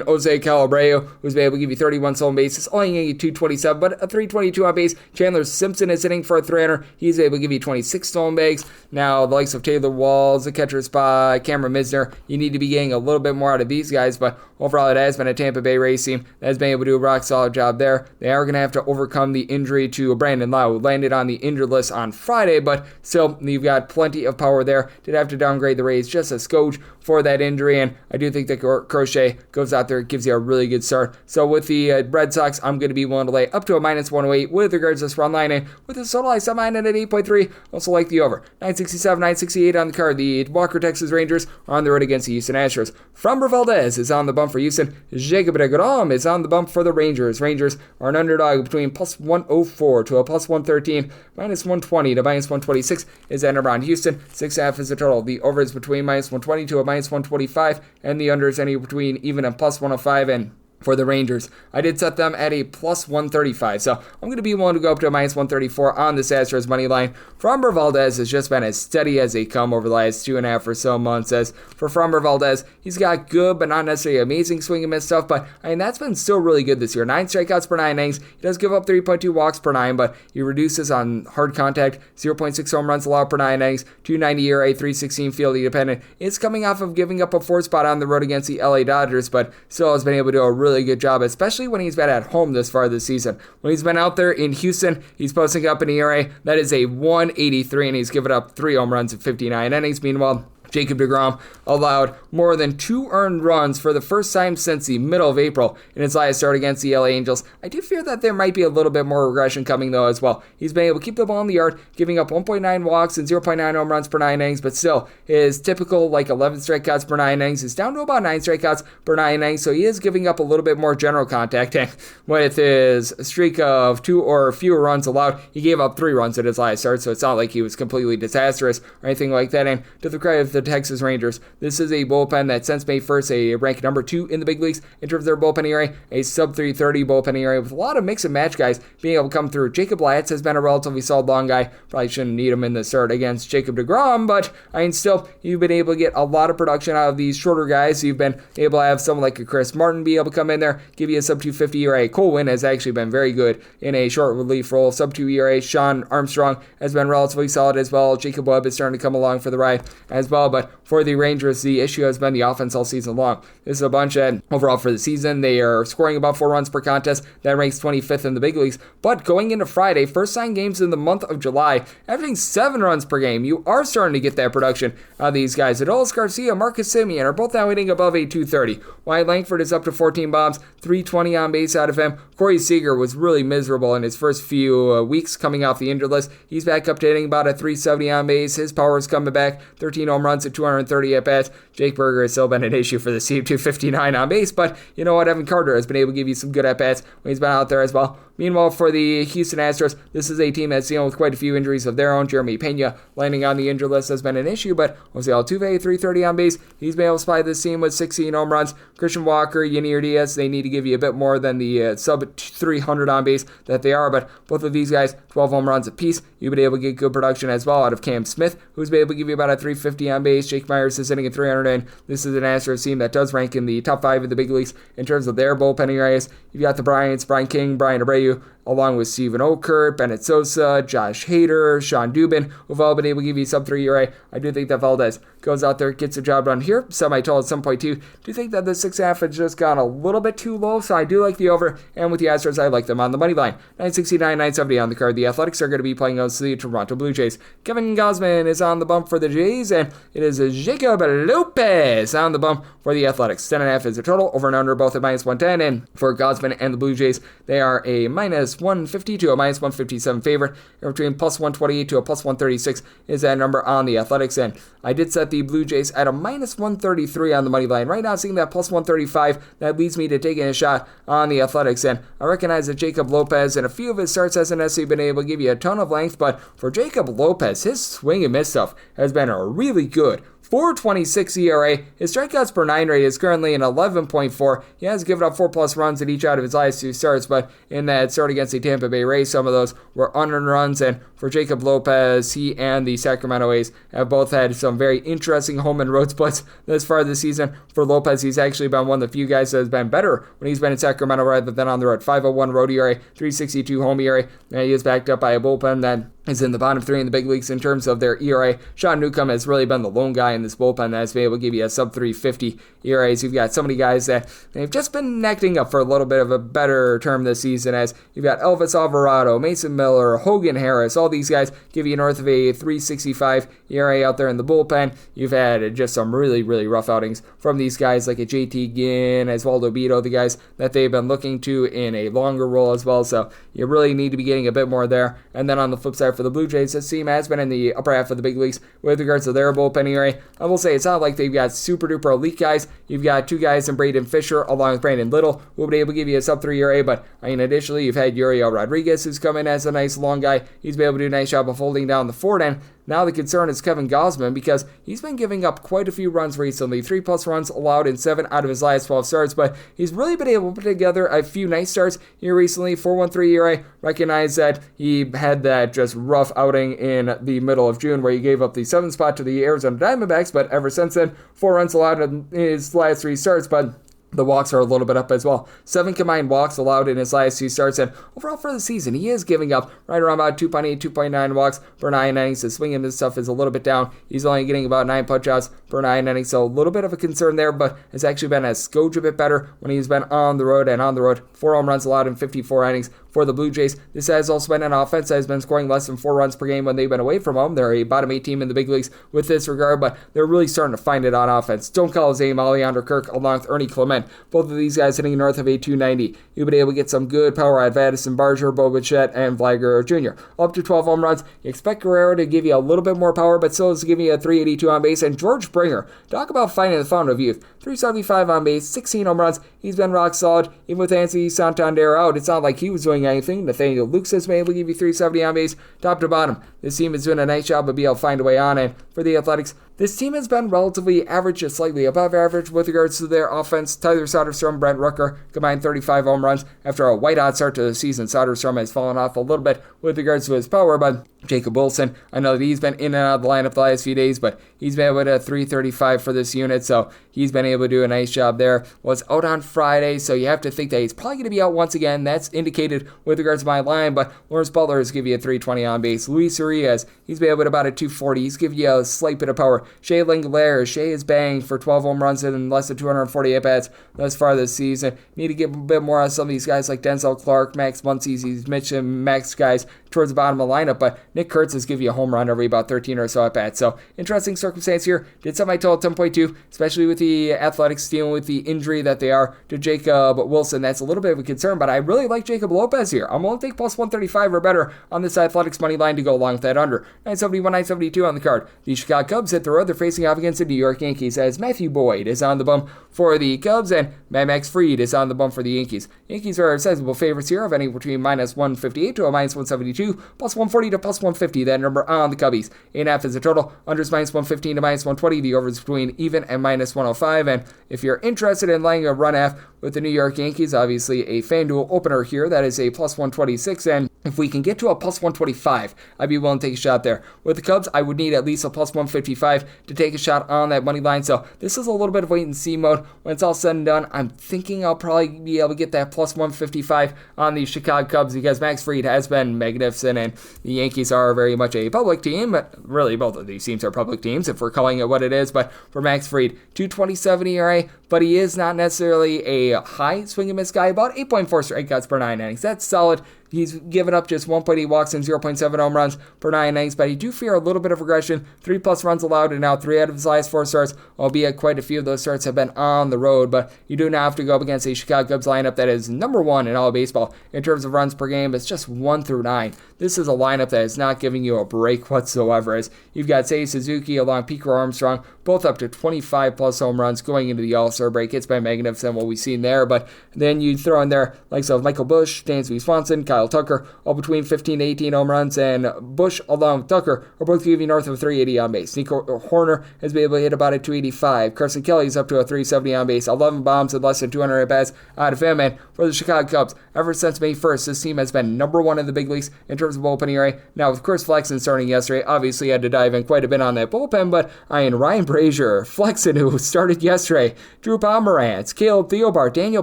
Jose Calabreo who's been able to give you 31 stolen bases, only getting you 227, but a 322 on base. Chandler Simpson is hitting for a 300. He's able to give you 26 stolen bags. Now, the likes of Taylor Walls, the catcher spot, Cameron Misner, you need to be getting a little bit more out of these guys, but overall it has been a Tampa Bay Rays team that has been able to do a rock solid job there. They are going to have to overcome the injury to Brandon Lowe, who landed on the injured list on Friday, but still, you've got plenty of power there. Did have to downgrade the Rays just a skosh for that injury, and I do think that Crochet goes out there, gives you a really good start. So with the Red Sox, I'm going to be willing to lay up to a minus 108 with regards to this run line, and with the total I set mine at 8.3, also like the over. 967, 968 on the card. The Walker Texas Rangers are on the road against the Houston Astros. Framber Valdez is on the bump for Houston. Jacob deGrom is on the bump for the Rangers. Rangers are an underdog between plus 104 to a plus 113, minus 120 to minus 126 is that number on Houston. 6.5 is the total. The over is between minus 120 to a minus 125, and the under is anywhere between even and plus 105. And for the Rangers. I did set them at a plus 135, so I'm going to be willing to go up to a minus 134 on this Astros money line. Framber Valdez has just been as steady as they come over the last 2.5 or so months. As for Framber Valdez, he's got good but not necessarily amazing swing and miss stuff, but that's been still really good this year. 9 strikeouts per 9 innings. He does give up 3.2 walks per 9, but he reduces on hard contact, 0.6 home runs allowed per 9 innings, 2.90 ERA, 3.16 fielding dependent. It's coming off of giving up a 4 spot on the road against the LA Dodgers, but still has been able to do a really good job, especially when he's been at home this far this season. When he's been out there in Houston, he's posting up an ERA that is a 1.83, and he's given up 3 home runs in 59 innings. Meanwhile, Jacob deGrom allowed more than 2 earned runs for the first time since the middle of April in his last start against the LA Angels. I do fear that there might be a little bit more regression coming, though, as well. He's been able to keep the ball in the yard, giving up 1.9 walks and 0.9 home runs per 9 innings, but still, his typical 11 strikeouts per 9 innings is down to about 9 strikeouts per 9 innings, so he is giving up a little bit more general contact. And with his streak of 2 or fewer runs allowed, he gave up 3 runs at his last start, so it's not like he was completely disastrous or anything like that. And to the credit of the Texas Rangers, this is a bullpen that since May 1st, a ranked number 2 in the big leagues in terms of their bullpen ERA, a sub 330 bullpen ERA with a lot of mix and match guys being able to come through. Jacob Latz has been a relatively solid long guy. Probably shouldn't need him in the start against Jacob deGrom, but still, you've been able to get a lot of production out of these shorter guys. You've been able to have someone like a Chris Martin be able to come in there, give you a sub 250 ERA. Cole Winn has actually been very good in a short relief role. Sub 2 ERA. Sean Armstrong has been relatively solid as well. Jacob Webb is starting to come along for the ride as well, but for the Rangers, the issue has been the offense all season long. This is a bunch, and overall for the season, they are scoring about 4 runs per contest. That ranks 25th in the big leagues. But going into Friday, first 9 games in the month of July, averaging 7 runs per game, you are starting to get that production out of these guys. Adolis Garcia, Marcus Semien are both now hitting above a 230. Wyatt Langford is up to 14 bombs, 320 on base out of him. Corey Seager was really miserable in his first few weeks coming off the injured list. He's back up to hitting about a 370 on base. His power is coming back, 13 home runs at 230 at bats. Jake Berger has still been an issue for the team, 259 on base, but you know what? Evan Carter has been able to give you some good at bats when he's been out there as well. Meanwhile, for the Houston Astros, this is a team that's dealing with quite a few injuries of their own. Jeremy Pena landing on the injured list has been an issue, but Jose Altuve, 330 on base. He's been able to supply this team with 16 home runs. Christian Walker, Yanier Diaz, they need to give you a bit more than the sub 300 on base that they are, but both of these guys, 12 home runs apiece. You've been able to get good production as well out of Cam Smith, who's been able to give you about a 350 on base. Jake Myers is sitting at 300, and this is an Astros team that does rank in the top 5 of the big leagues in terms of their bullpen areas. You've got the Bryants, Brian King, Brian Abreu, along with Steven Okert, Bennett Sosa, Josh Hader, Sean Dubin, who've all been able to give you sub 3 ERA. I do think that Valdez goes out there, gets the job done here. Semi-total at 7.2. Do you think that the 6.5 has just gone a little bit too low? So I do like the over, and with the Astros, I like them on the money line. 969, 970 on the card. The Athletics are going to be playing against the Toronto Blue Jays. Kevin Gausman is on the bump for the Jays, and it is Jacob Lopez on the bump for the Athletics. 10.5 is the total, over and under both at minus 110, and for Gausman and the Blue Jays, they are a minus 150 to a minus 157 favorite. Between plus 128 to a plus 136 is that number on the Athletics, and I did set the Blue Jays at a minus 133 on the money line. Right now, seeing that plus 135, that leads me to taking a shot on the Athletics, and I recognize that Jacob Lopez in a few of his starts hasn't necessarily been able to give you a ton of length, but for Jacob Lopez, his swing and miss stuff has been really good. 4.26 ERA. His strikeouts per 9 rate is currently an 11.4. He has given up 4+ runs at each out of his last 2 starts, but in that start against the Tampa Bay Rays, some of those were unearned runs. And for Jacob Lopez, he and the Sacramento A's have both had some very interesting home and road splits this far this season. For Lopez, he's actually been one of the few guys that has been better when he's been in Sacramento rather than on the road. 5.01 road ERA, 3.62 home ERA. And he is backed up by a bullpen that is in the bottom 3 in the big leagues in terms of their ERA. Sean Newcomb has really been the lone guy in this bullpen that has been able to give you a sub 350 ERAs. You've got so many guys that they've just been acting up for a little bit of a better term this season, as you've got Elvis Alvarado, Mason Miller, Hogan Harris. All these guys give you north of a 3.65 ERA out there in the bullpen. You've had just some really, really rough outings from these guys like a JT Ginn, Osvaldo Bido, the guys that they've been looking to in a longer role as well. So you really need to be getting a bit more there. And then on the flip side for the Blue Jays, this team has been in the upper half of the big leagues with regards to their bullpen ERA. I will say it's not like they've got super duper elite guys. You've got 2 guys in Braden Fisher along with Brandon Little who will be able to give you a sub 3 ERA, but additionally you've had Uriel Rodriguez who's come in as a nice long guy. He's been able to do a nice job of holding down the 4th end. Now the concern is Kevin Gausman, because he's been giving up quite a few runs recently, 3+ runs allowed in 7 out of his last 12 starts, but he's really been able to put together a few nice starts here recently. 4.13 ERA. Recognize that he had that just rough outing in the middle of June where he gave up the 7th spot to the Arizona Diamondbacks, but ever since then, 4 runs allowed in his last 3 starts, but the walks are a little bit up as well. 7 combined walks allowed in his last 2 starts, and overall for the season, he is giving up right around about 2.8, 2.9 walks per 9 innings. His swing and his stuff is a little bit down. He's only getting about 9 punch-outs per 9 innings, so a little bit of a concern there, but has actually been a skoge a bit better when he's been on the road. 4 home runs allowed in 54 innings for the Blue Jays. This has also been an offense that has been scoring less than 4 runs per game when they've been away from home. They're a bottom 8 team in the big leagues with this regard, but they're really starting to find it on offense. Don't call his name, Alejandro Kirk, along with Ernie Clement. Both of these guys hitting north of a 290. You'll be able to get some good power out of Addison Barger, Bo Bichette, and Vlad Guerrero Jr. Up to 12 home runs. You expect Guerrero to give you a little bit more power, but still is giving you a 382 on base. And George Springer, talk about finding the fountain of youth. 375 on base, 16 home runs. He's been rock solid. Even with Anthony Santander out, it's not like he was doing anything. Nathaniel Lukes has been able to give you 370 on base, top to bottom. This team is doing a nice job of being able to find a way on. And for the Athletics, this team has been relatively average to slightly above average with regards to their offense. Tyler Soderstrom, Brent Rooker combined 35 home runs after a white-hot start to the season. Soderstrom has fallen off a little bit with regards to his power, but Jacob Wilson, I know that he's been in and out of the lineup the last few days, but he's been able to 335 for this unit, so he's been able to do a nice job there. Was out on Friday, so you have to think that he's probably going to be out once again. That's indicated with regards to my line, but Lawrence Butler is giving you a 320 on base. Luis Urias, he's been able to about a 240. He's giving you a slight bit of power. Shea Langeliers, Shea is banged for 12 home runs in less than 240 at-bats thus far this season. Need to get a bit more on some of these guys like Denzel Clark, Max Muncy, these Mitch and Max guys towards the bottom of the lineup, but Nick Kurtz is giving you a home run every about 13 or so at-bats. So, interesting circumstance here. Did set my total at 10.2, especially with the Athletics dealing with the injury that they are to Jacob Wilson. That's a little bit of a concern, but I really like Jacob Lopez here. I'm willing to take plus 135 or better on this Athletics money line to go along with that under. 971, 972 on the card. The Chicago Cubs hit the road. They're facing off against the New York Yankees as Matthew Boyd is on the bump for the Cubs and Max Fried is on the bump for the Yankees. Yankees are sizable favorites here of anything between minus 158 to a minus 172, plus 140 to plus 150. That number on the Cubbies. 8.5 is the total. Unders minus 115 to minus 120. The overs between even and minus 105. And if you're interested in laying a run half with the New York Yankees, obviously a FanDuel opener here. That is a plus 126. And if we can get to a plus 125, I'd be willing to take a shot there. With the Cubs, I would need at least a plus 155 to take a shot on that money line. So this is a little bit of wait and see mode. When it's all said and done, I'm thinking I'll probably be able to get that plus 155 on the Chicago Cubs because Max Fried has been magnificent and the Yankees are very much a public team. But really, both of these teams are public teams if we're calling it what it is. But for Max Fried, 227 ERA, but he is not necessarily a high swing and miss guy. About 8.4 strikeouts per 9 innings. That's solid. He's given up just 1.8 walks and 0.7 home runs per 9 innings, but he do fear a little bit of regression. 3+ runs allowed and now 3 out of his last 4 starts, albeit quite a few of those starts have been on the road, but you do now have to go up against a Chicago Cubs lineup that is number 1 in all of baseball in terms of runs per game. It's just 1 through 9. This is a lineup that is not giving you a break whatsoever, as you've got Seiya Suzuki along Pico Armstrong, both up to 25+ home runs going into the All-Star break. It's been magnificent what we've seen there, but then you throw in there likes of Michael Busch, Dansby Swanson, Kyle Tucker, all between 15 to 18 home runs, and Busch along with Tucker are both giving north of 380 on base. Nico Horner has been able to hit about a 285. Carson Kelly's up to a 370 on base. 11 bombs and less than 200 at-bats out of him, and for the Chicago Cubs, ever since May 1st, this team has been number 1 in the big leagues in terms of bullpen ERA. Now, with Chris Flexen starting yesterday, obviously had to dive in quite a bit on that bullpen, but Ryan Brazier, Flexen, who started yesterday, Drew Pomeranz, Caleb Theobart, Daniel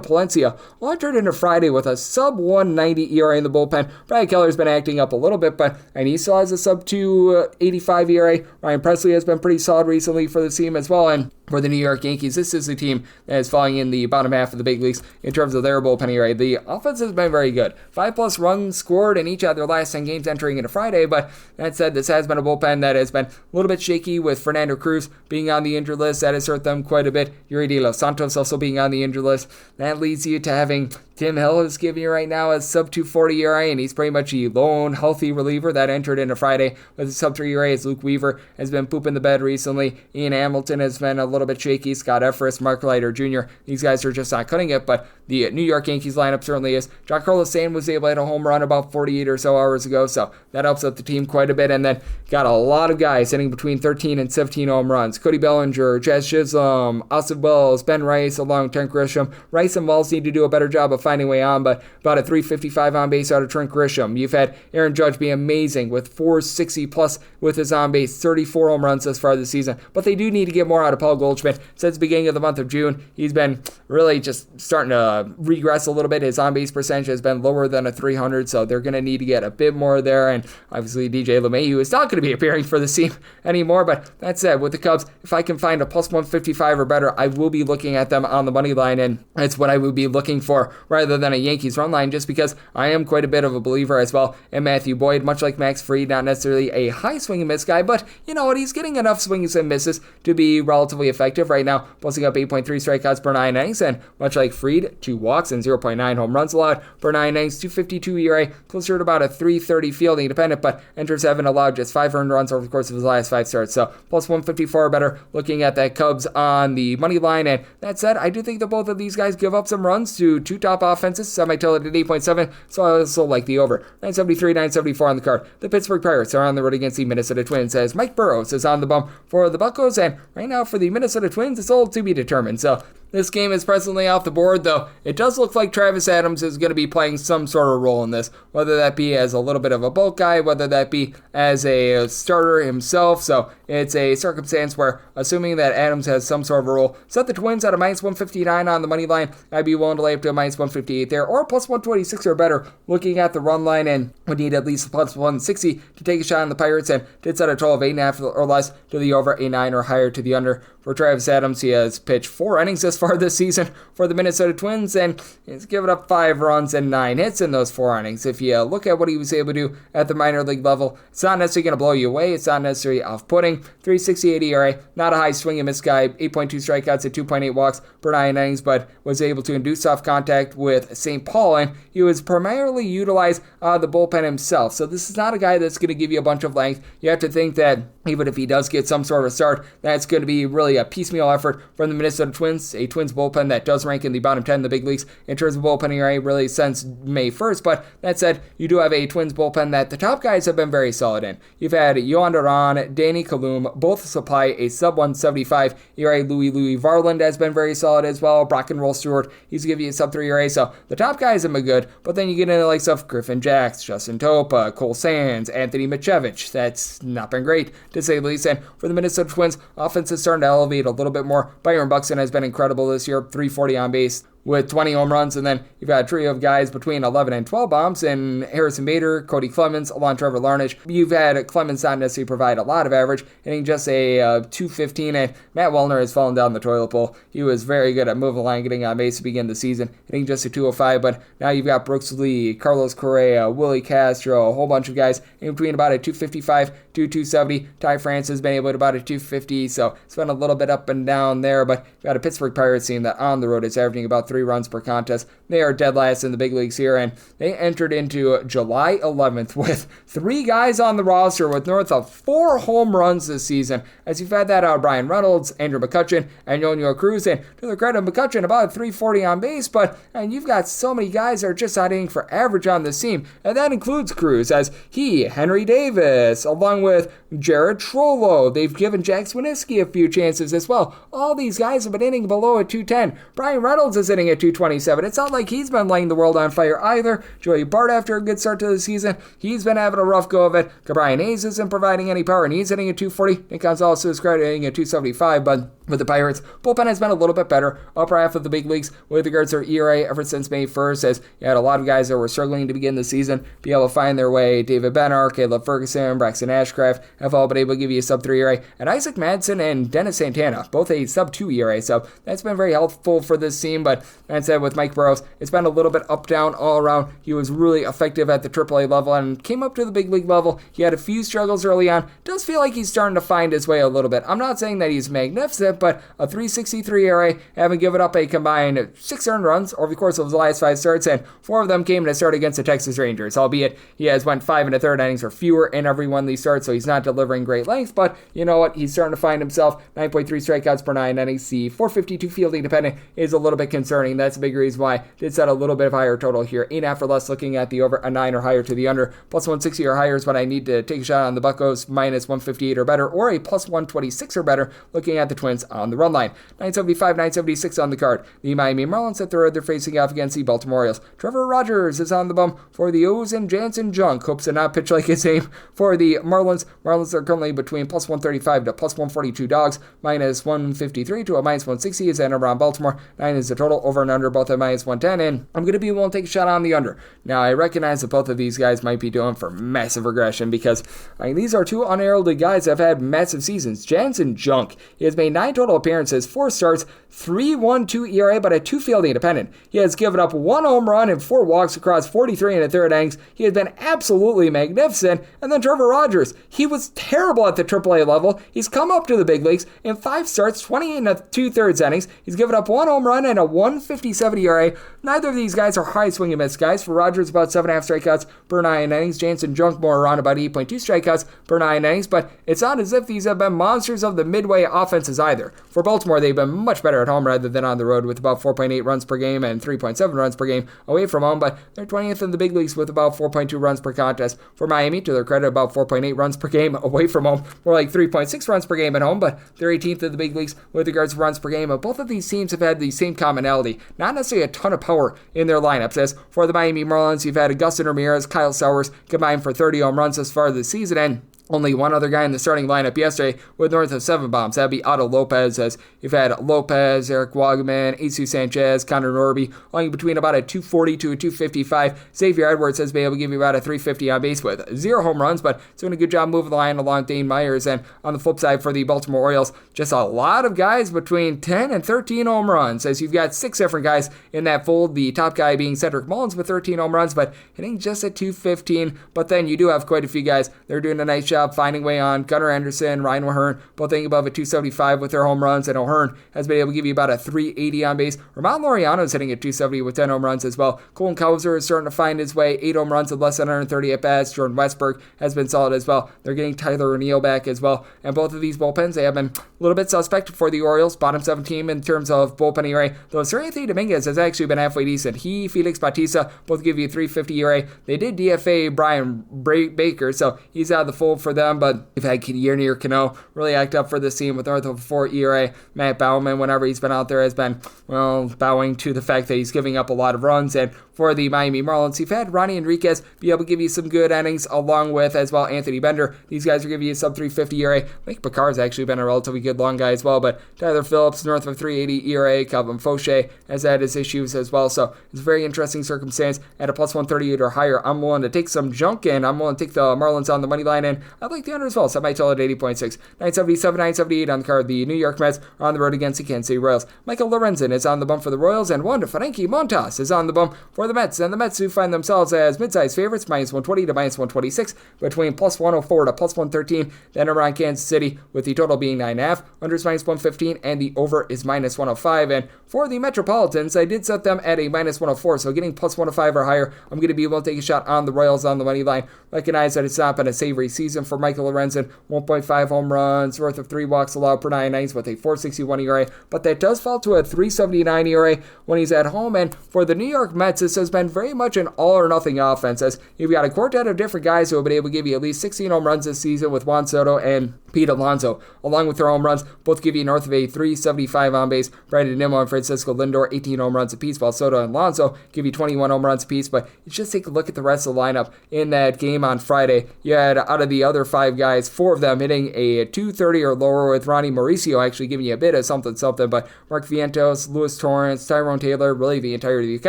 Palencia, all entered into Friday with a sub-190 ERA in the bullpen. Brad Keller's been acting up a little bit, and he still has a sub-285 ERA. Ryan Presley has been pretty solid recently for the team as well, and for the New York Yankees, this is a team that is falling in the bottom half of the big leagues in terms of their bullpen ERA. The offense has been very good. 5+ runs scored in each of their last 10 games entering into Friday, but that said, this has been a bullpen that has been a little bit shaky with Fernando Cruz being on the injured list. That has hurt them quite a bit. Yuri De Los Santos also being on the injured list. That leads you to having Tim Hill is giving you right now a sub 240 ERA, and he's pretty much a lone healthy reliever that entered into Friday with a sub 3 ERA. As Luke Weaver has been pooping the bed recently. Ian Hamilton has been a little bit shaky. Scott Everest, Mark Leiter Jr. These guys are just not cutting it, but the New York Yankees lineup certainly is. Giancarlo Stanton was able to hit a home run about 48 or so hours ago, so that helps out the team quite a bit. And then got a lot of guys hitting between 13 and 17 home runs. Cody Bellinger, Jazz Chisholm, Austin Wells, Ben Rice, along with Trent Grisham. Rice and Wells need to do a better job of finding a way on, but about a 355 on base out of Trent Grisham. You've had Aaron Judge be amazing with 460 plus with his on base, 34 home runs thus far this season, but they do need to get more out of Paul Goldschmidt. Since the beginning of the month of June, he's been really just starting to regress a little bit. His on-base percentage has been lower than a 300, so they're going to need to get a bit more there, and obviously DJ LeMahieu is not going to be appearing for the team anymore, but that said, with the Cubs, if I can find a plus 155 or better, I will be looking at them on the money line, and it's what I would be looking for rather than a Yankees run line, just because I am quite a bit of a believer as well in Matthew Boyd, much like Max Fried, not necessarily a high swing and miss guy, but you know what, he's getting enough swings and misses to be relatively effective right now, posting up 8.3 strikeouts per 9 innings, and much like Fried, 2 walks and 0.9 home runs allowed per 9 innings, 252 ERA, closer to about a 330 fielding dependent, but enters haven't allowed just 5 earned runs over the course of his last 5 starts, so plus 154 or better looking at that Cubs on the money line. And that said, I do think that both of these guys give up some runs to 2 top offenses, so I might tell it at 8.7, so I also like the over. 973, 974 on the card. The Pittsburgh Pirates are on the road against the Minnesota Twins, as Mike Burrows is on the bump for the Buccos, and right now for the Minnesota Twins, it's all to be determined. So this game is presently off the board, though it does look like Travis Adams is going to be playing some sort of role in this, whether that be as a little bit of a bulk guy, whether that be as a starter himself. So it's a circumstance where, assuming that Adams has some sort of a role, set the Twins at a minus 159 on the money line. I'd be willing to lay up to a minus 158 there, or plus 126 or better looking at the run line, and would need at least plus 160 to take a shot on the Pirates, and did set a total of 8.5 or less to the over, a 9 or higher to the under. For Travis Adams, he has pitched 4 innings this far this season for the Minnesota Twins, and he's given up 5 runs and 9 hits in those 4 innings. If you look at what he was able to do at the minor league level, it's not necessarily going to blow you away. It's not necessarily off-putting. 368 ERA, not a high swing and miss guy, 8.2 strikeouts at 2.8 walks per 9 innings, but was able to induce soft contact with St. Paul, and he was primarily utilized the bullpen himself. So this is not a guy that's going to give you a bunch of length. You have to think that even if he does get some sort of a start, that's going to be really a piecemeal effort from the Minnesota Twins, a Twins bullpen that does rank in the bottom 10 in the big leagues in terms of bullpen ERA really since May 1st. But that said, you do have a Twins bullpen that the top guys have been very solid in. You've had Yohan Duran, Danny Kalum, both supply a sub 175 ERA. Louis Varland has been very solid as well. Brock and Roll Stewart, he's giving you a sub 3 ERA. So the top guys have been good, but then you get into like stuff Griffin Jacks, Justin Topa, Cole Sands, Anthony Michevich. That's not been great, to say the least. And for the Minnesota Twins, offense is starting to elevate a little bit more. Byron Buxton has been incredible this year, 340 on base with 20 home runs, and then you've got a trio of guys between 11 and 12 bombs, and Harrison Bader, Cody Clemens, along Trevor Larnach. You've had Clemens not necessarily provide a lot of average, hitting just a 215, and Matt Wellner has fallen down the toilet bowl. He was very good at moving the line, getting on base to begin the season, hitting just a 205, but now you've got Brooks Lee, Carlos Correa, Willie Castro, a whole bunch of guys in between about a 255 to 270. Ty France has been able to about a 250, so it's been a little bit up and down there, but you've got a Pittsburgh Pirates team that on the road is averaging about 3 runs per contest. They are dead last in the big leagues here, and they entered into July 11th with 3 guys on the roster with north of 4 home runs this season, as you've had that out of Brian Reynolds, Andrew McCutchen, and Yono Cruz, and to the credit of McCutchen, about a 340 on base, but and you've got so many guys that are just not hitting for average on this team, and that includes Cruz, as Henry Davis, along with Jared Trollo, they've given Jack Swiniski a few chances as well. All these guys have been hitting below a 210. Brian Reynolds is hitting at 227. It's not like he's been lighting the world on fire either. Joey Bart, after a good start to the season, he's been having a rough go of it. Brian Hayes isn't providing any power, and he's hitting at 240. Nick Gonzalez is hitting at 275, but with the Pirates, bullpen has been a little bit better, upper half of the big leagues with regards to their ERA ever since May 1st, as you had a lot of guys that were struggling to begin the season be able to find their way. David Benner, Caleb Ferguson, Braxton Ashcraft have all been able to give you a sub 3 ERA, and Isaac Madsen and Dennis Santana, both a sub 2 ERA, so that's been very helpful for this team, but And said with Mike Burrows, it's been a little bit up, down, all around. He was really effective at the AAA level and came up to the big league level. He had a few struggles early on. Does feel like he's starting to find his way a little bit. I'm not saying that he's magnificent, but a 3.63 ERA, having given up a combined 6 earned runs over the course of his last 5 starts, and 4 of them came in a start against the Texas Rangers, albeit he has went 5 1/3 innings or fewer in every one of these starts, so he's not delivering great length, but you know what? He's starting to find himself. 9.3 strikeouts per 9 innings. The 452 fielding dependent is a little bit concerning. That's a big reason why I did set a little bit of higher total here. 8.5 or less, looking at the over, a 9 or higher to the under. Plus 160 or higher is what I need to take a shot on the Buccos, minus 158 or better, or a plus 126 or better, looking at the Twins on the run line. 975, 976 on the card. The Miami Marlins at third, they're facing off against the Baltimore Orioles. Trevor Rogers is on the bum for the O's, and Jansen Junk hopes to not pitch like his name for the Marlins. Marlins are currently between plus 135 to plus 142 dogs, minus 153 to a minus 160 is at around Baltimore. 9 is the total, over and under both at minus 110, and I'm going to be willing to take a shot on the under. Now, I recognize that both of these guys might be doing for massive regression because these are two unheralded guys that have had massive seasons. Jansen Junk, he has made 9 total appearances, 4 starts, 3.12 ERA, but a 2 fielding independent. He has given up 1 home run and 4 walks across 43 1/3 innings. He has been absolutely magnificent. And then Trevor Rogers, he was terrible at the AAA level. He's come up to the big leagues in 5 starts, 20 2/3 innings. He's given up 1 home run and a 1.57 ERA. Neither of these guys are high swing and miss guys. For Rogers, about 7.5 strikeouts per 9 innings. Jansen Junk more around about 8.2 strikeouts per 9 innings. But it's not as if these have been monsters of the midway offenses either. For Baltimore, they've been much better at home rather than on the road, with about 4.8 runs per game and 3.7 runs per game away from home. But they're 20th in the big leagues with about 4.2 runs per contest. For Miami, to their credit, about 4.8 runs per game away from home. More like 3.6 runs per game at home, but they're 18th in the big leagues with regards to runs per game. But both of these teams have had the same commonality, not necessarily a ton of power in their lineups. As for the Miami Marlins, you've had Augustin Ramirez, Kyle Sowers combined for 30 home runs thus far this season, and only one other guy in the starting lineup yesterday with north of 7 bombs. That'd be Otto Lopez, as you've had Lopez, Eric Wagaman, Jesus Sanchez, Connor Norby, only between about a 240 to a 255. Xavier Edwards has been able to give you about a 350 on base with 0 home runs, but doing a good job moving the line along Dane Myers. And on the flip side for the Baltimore Orioles, just a lot of guys between 10 and 13 home runs, as you've got 6 different guys in that fold, the top guy being Cedric Mullins with 13 home runs, but hitting just at 215. But then you do have quite a few guys. They're doing a nice job finding way on. Gunnar Anderson, Ryan O'Hearn, both hitting above a 275 with their home runs, and O'Hearn has been able to give you about a 380 on base. Ramon Laureano is hitting at 270 with 10 home runs as well. Colin Cowser is starting to find his way, 8 home runs with less than 130 at bats. Jordan Westberg has been solid as well. They're getting Tyler O'Neill back as well, and both of these bullpens, they have been a little bit suspect for the Orioles. Bottom 7 team in terms of bullpen ERA, though Serenity Dominguez has actually been halfway decent. He, Felix Bautista, both give you 350 ERA. They did DFA Brian Baker, so he's out of the fold for them, but they've had Yernier Cano really act up for this team with north of a 4 ERA. Matt Bauman, whenever he's been out there, has been, bowing to the fact that he's giving up a lot of runs. And for the Miami Marlins, you've had Ronnie Enriquez be able to give you some good innings, along with, as well, Anthony Bender. These guys are giving you sub 350 ERA. Mike Picard's actually been a relatively good long guy as well, but Tyler Phillips, north of 380 ERA. Calvin Fauché has had his issues as well, so it's a very interesting circumstance. At a plus 138 or higher, I'm willing to take some junk in. I'm willing to take the Marlins on the money line, and I'd like the under as well, so I might tell it 80.6. 977, 978 on the card. The New York Mets are on the road against the Kansas City Royals. Michael Lorenzen is on the bump for the Royals, and Juan Frankie Montas is on the bump for the Mets. And the Mets do find themselves as mid-sized favorites, minus 120 to minus 126, between plus 104 to plus 113. Then around Kansas City, with the total being 9.5. Under is minus 115, and the over is minus 105. And for the Metropolitans, I did set them at a minus 104, so getting plus 105 or higher, I'm going to be able to take a shot on the Royals on the money line. Recognize that it's not been a savory season for Michael Lorenzen. 1.5 home runs, worth of 3 walks allowed per 9 innings with a 4.61 ERA, but that does fall to a 3.79 ERA when he's at home. And for the New York Mets, this has been very much an all or nothing offense, as you've got a quartet of different guys who have been able to give you at least 16 home runs this season, with Juan Soto and Pete Alonso, along with their home runs, both give you north of a 375 on base. Brandon Nimmo and Francisco Lindor, 18 home runs apiece, while Soto and Alonso give you 21 home runs apiece. But you just take a look at the rest of the lineup in that game on Friday. You had, out of the other 5 guys, 4 of them hitting a 230 or lower, with Ronnie Mauricio actually giving you a bit of something, but Mark Vientos, Luis Torrance, Tyrone Taylor, really the entirety of the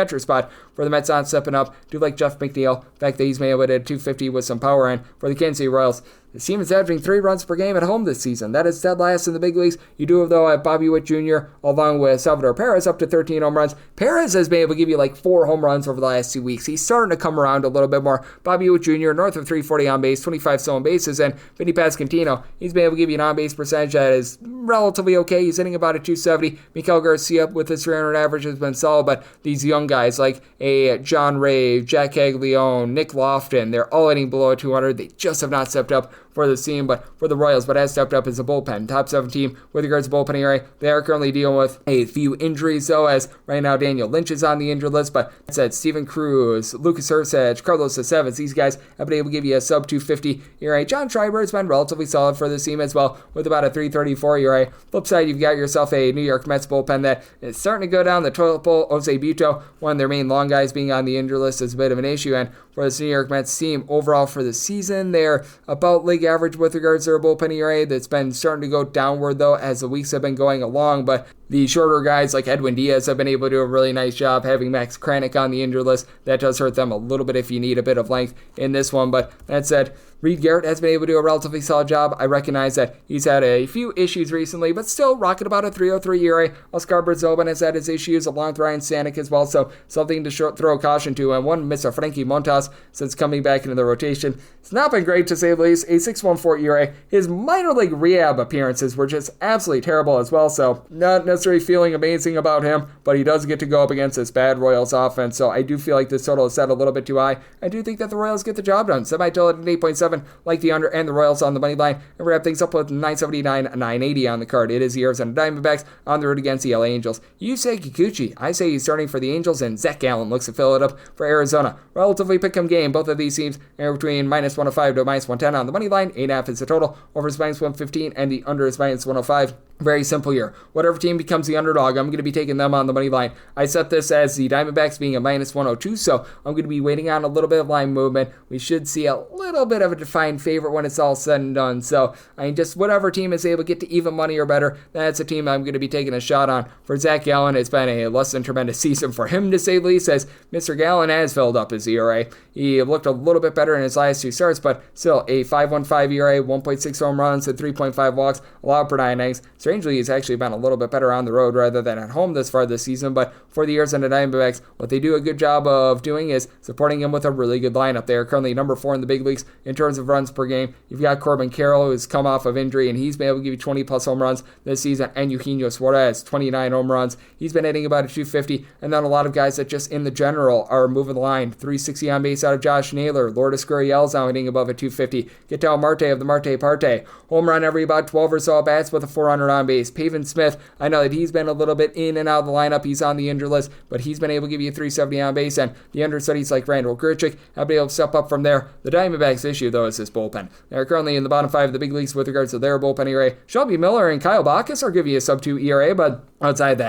catcher spot for the Mets on stepping up. Do like Jeff McNeil, the fact that he's been able to hit 250 with some power. And for the Kansas City Royals, The team is averaging 3 runs per game at home this season. That is dead last in the big leagues. You do, though, have Bobby Witt Jr. along with Salvador Perez up to 13 home runs. Perez has been able to give you like 4 home runs over the last 2 weeks. He's starting to come around a little bit more. Bobby Witt Jr. north of 340 on base, 25 stolen bases, and Vinny Pasquantino, he's been able to give you an on-base percentage that is relatively okay. He's hitting about a 270. Miguel Garcia with his 300 average has been solid, but these young guys like a John Ray, Jack Caglione, Nick Lofton, they're all hitting below a 200. They just have not stepped up for the team, but for the Royals, but has stepped up as a bullpen. Top 7 team with regards to bullpen ERA. They are currently dealing with a few injuries, though, as right now Daniel Lynch is on the injured list, but that said, Steven Cruz, Lucas Hursadge, Carlos Aceves, these guys have been able to give you a sub 250 ERA. John Schreiber has been relatively solid for this team as well, with about a 334 ERA. Flip side, you've got yourself a New York Mets bullpen that is starting to go down the toilet bowl. Jose Buto, one of their main long guys being on the injured list, is a bit of an issue, and for this New York Mets team, overall for the season, they're about league average with regards to their bullpen ERA. That's been starting to go downward, though, as the weeks have been going along, but the shorter guys like Edwin Diaz have been able to do a really nice job having Max Kranick on the injured list. That does hurt them a little bit if you need a bit of length in this one, but that said, Reed Garrett has been able to do a relatively solid job. I recognize that he's had a few issues recently, but still rocking about a 3.03 ERA. Oscar Brazoban has had his issues along with Ryan Stanek as well, so something to throw caution to. And one Mr. Frankie Montas, since coming back into the rotation, it's not been great to say the least. A 6.14 ERA. His minor league rehab appearances were just absolutely terrible as well, so not necessarily feeling amazing about him, but he does get to go up against this bad Royals offense, so I do feel like this total is set a little bit too high. I do think that the Royals get the job done. Semi-total at 8.7. Like the under, and the Royals on the money line, and wrap things up with 979, 980 on the card. It is the Arizona Diamondbacks on the road against the LA Angels. You say Kikuchi, I say he's starting for the Angels, and Zach Gallen looks to fill it up for Arizona. Relatively pick-em game, both of these teams are between minus 105 to minus 110 on the money line. 8.5 is the total, over is minus 115, and the under is minus 105. Very simple here. Whatever team becomes the underdog, I'm going to be taking them on the money line. I set this as the Diamondbacks being a minus 102, so I'm going to be waiting on a little bit of line movement. We should see a little bit of a defined favorite when it's all said and done. So, I mean, just whatever team is able to get to even money or better, that's a team I'm going to be taking a shot on. For Zach Gallen, it's been a less than tremendous season for him, to say the least, as Mr. Gallen has filled up his ERA. He looked a little bit better in his last 2 starts, but still a 5.15 ERA, 1.6 home runs, and 3.5 walks allowed per 9 innings. Strangely, he's actually been a little bit better on the road rather than at home this far this season, but for the Arizona Diamondbacks, what they do a good job of doing is supporting him with a really good lineup. They are currently number 4 in the big leagues in terms of runs per game. You've got Corbin Carroll, who's come off of injury, and he's been able to give you 20-plus home runs this season, and Eugenio Suarez, 29 home runs. He's been hitting about a 250, and then a lot of guys that just in the general are moving the line. 360 on base out of Josh Naylor. Lourdes Gurriel's now hitting above a 250. Ketel Marte of the Marte Parte. Home run every about 12 or so at bats with a 400 on base. Pavin Smith, I know that he's been a little bit in and out of the lineup. He's on the injured list, but he's been able to give you 370 on base, and the understudies like Randall Grichuk have been able to step up from there. The Diamondbacks' issue, though, is this bullpen. They're currently in the bottom 5 of the big leagues with regards to their bullpen ERA. Shelby Miller and Kyle Bacchus are giving you a sub-2 ERA, but outside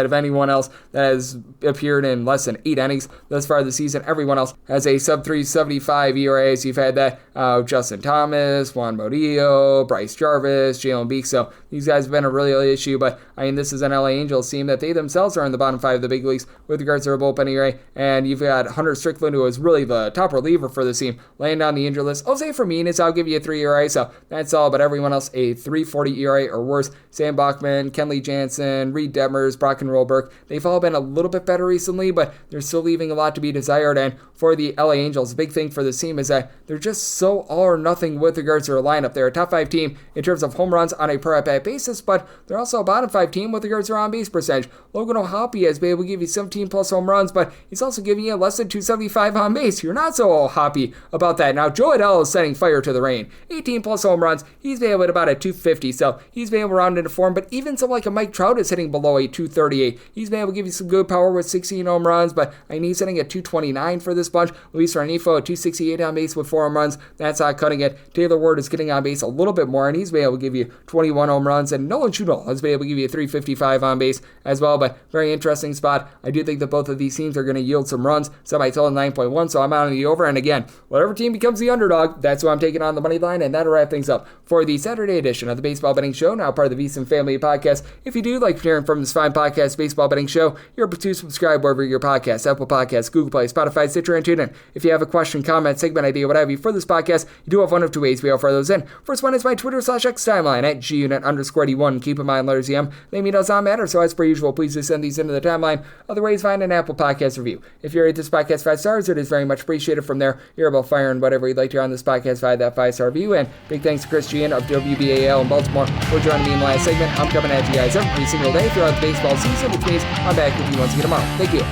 of anyone else that has appeared in less than 8 innings thus far this season, everyone else has a sub-375 ERAs. You've had that Justin Thomas, Juan Murillo, Bryce Jarvis, Jalen Beek, so these guys have been a real issue, but I mean, this is an LA Angels team that they themselves are in the bottom 5 of the big leagues with regards to their bullpen ERA, and you've got Hunter Strickland, who is really the top reliever for this team, laying down the injured list. Jose Fernandez, I'll give you a 3 ERA, so that's all, but everyone else a 3.40 ERA or worse. Sam Bachman, Kenley Jansen, Reed Detmers, Brock and Rolberg, they've all been a little bit better recently, but they're still leaving a lot to be desired, and for the LA Angels, the big thing for this team is that they're just so all or nothing with regards to their lineup. They're a top 5 team in terms of home runs on a per at-bat basis, but they're also a bottom 5 team with regards to their on-base percentage. Logan O'Hoppe has been able to give you 17 plus home runs, but he's also giving you less than 275 on base. You're not so happy about that. Now, Joe Adell is setting fire to the rain. 18 plus home runs. He's been able to about a 250, so he's been able to round into form, but even someone like a Mike Trout is hitting below a 238. He's been able to give you some good power with 16 home runs, but I mean, he's hitting at 229 for this bunch. Luis Rengifo at 268 on base with 4 home runs. That's not cutting it. Taylor Ward is getting on base a little bit more, and he's been able to give you 21 home runs, and Nolan Schudel has been able to give you 355 on base as well, but very interesting spot. I do think that both of these teams are going to yield some runs. Semi-total 9.1, so I'm out on the over, and again, whatever team becomes the underdog, that's who I'm taking on the money line, and that'll wrap things up for the Saturday edition of the Baseball Betting Show, now part of the VSiN Family Podcast. If you do like hearing from this fine podcast, Baseball Betting Show. You're able to subscribe wherever your podcasts, Apple Podcasts, Google Play, Spotify, Stitcher, and TuneIn. If you have a question, comment, segment idea, what have you for this podcast, you do have one of two ways we offer those in. First one is my Twitter/X timeline at gunit_D1. Keep in mind letters EM. Name me does not matter, so as per usual, please do send these into the timeline. Other ways, find an Apple Podcast review. If you rate this podcast 5 stars, it is very much appreciated. From there, you're able to fire in whatever you'd like to hear on this podcast via that 5-star review. And big thanks to Chris Cichon of WBAL in Baltimore for joining me in the last segment. I'm coming at you guys every single day throughout the baseball season, which means I'm back with you once again tomorrow. Thank you.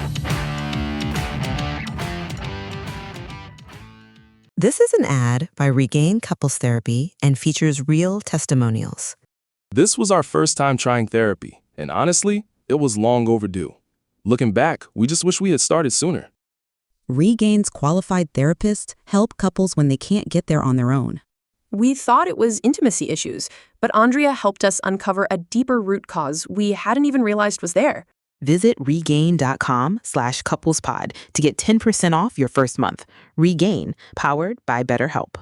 This is an ad by Regain Couples Therapy and features real testimonials. This was our first time trying therapy, and honestly, it was long overdue. Looking back, we just wish we had started sooner. Regain's qualified therapists help couples when they can't get there on their own. We thought it was intimacy issues, but Andrea helped us uncover a deeper root cause we hadn't even realized was there. Visit regain.com/couplespod to get 10% off your first month. Regain, powered by BetterHelp.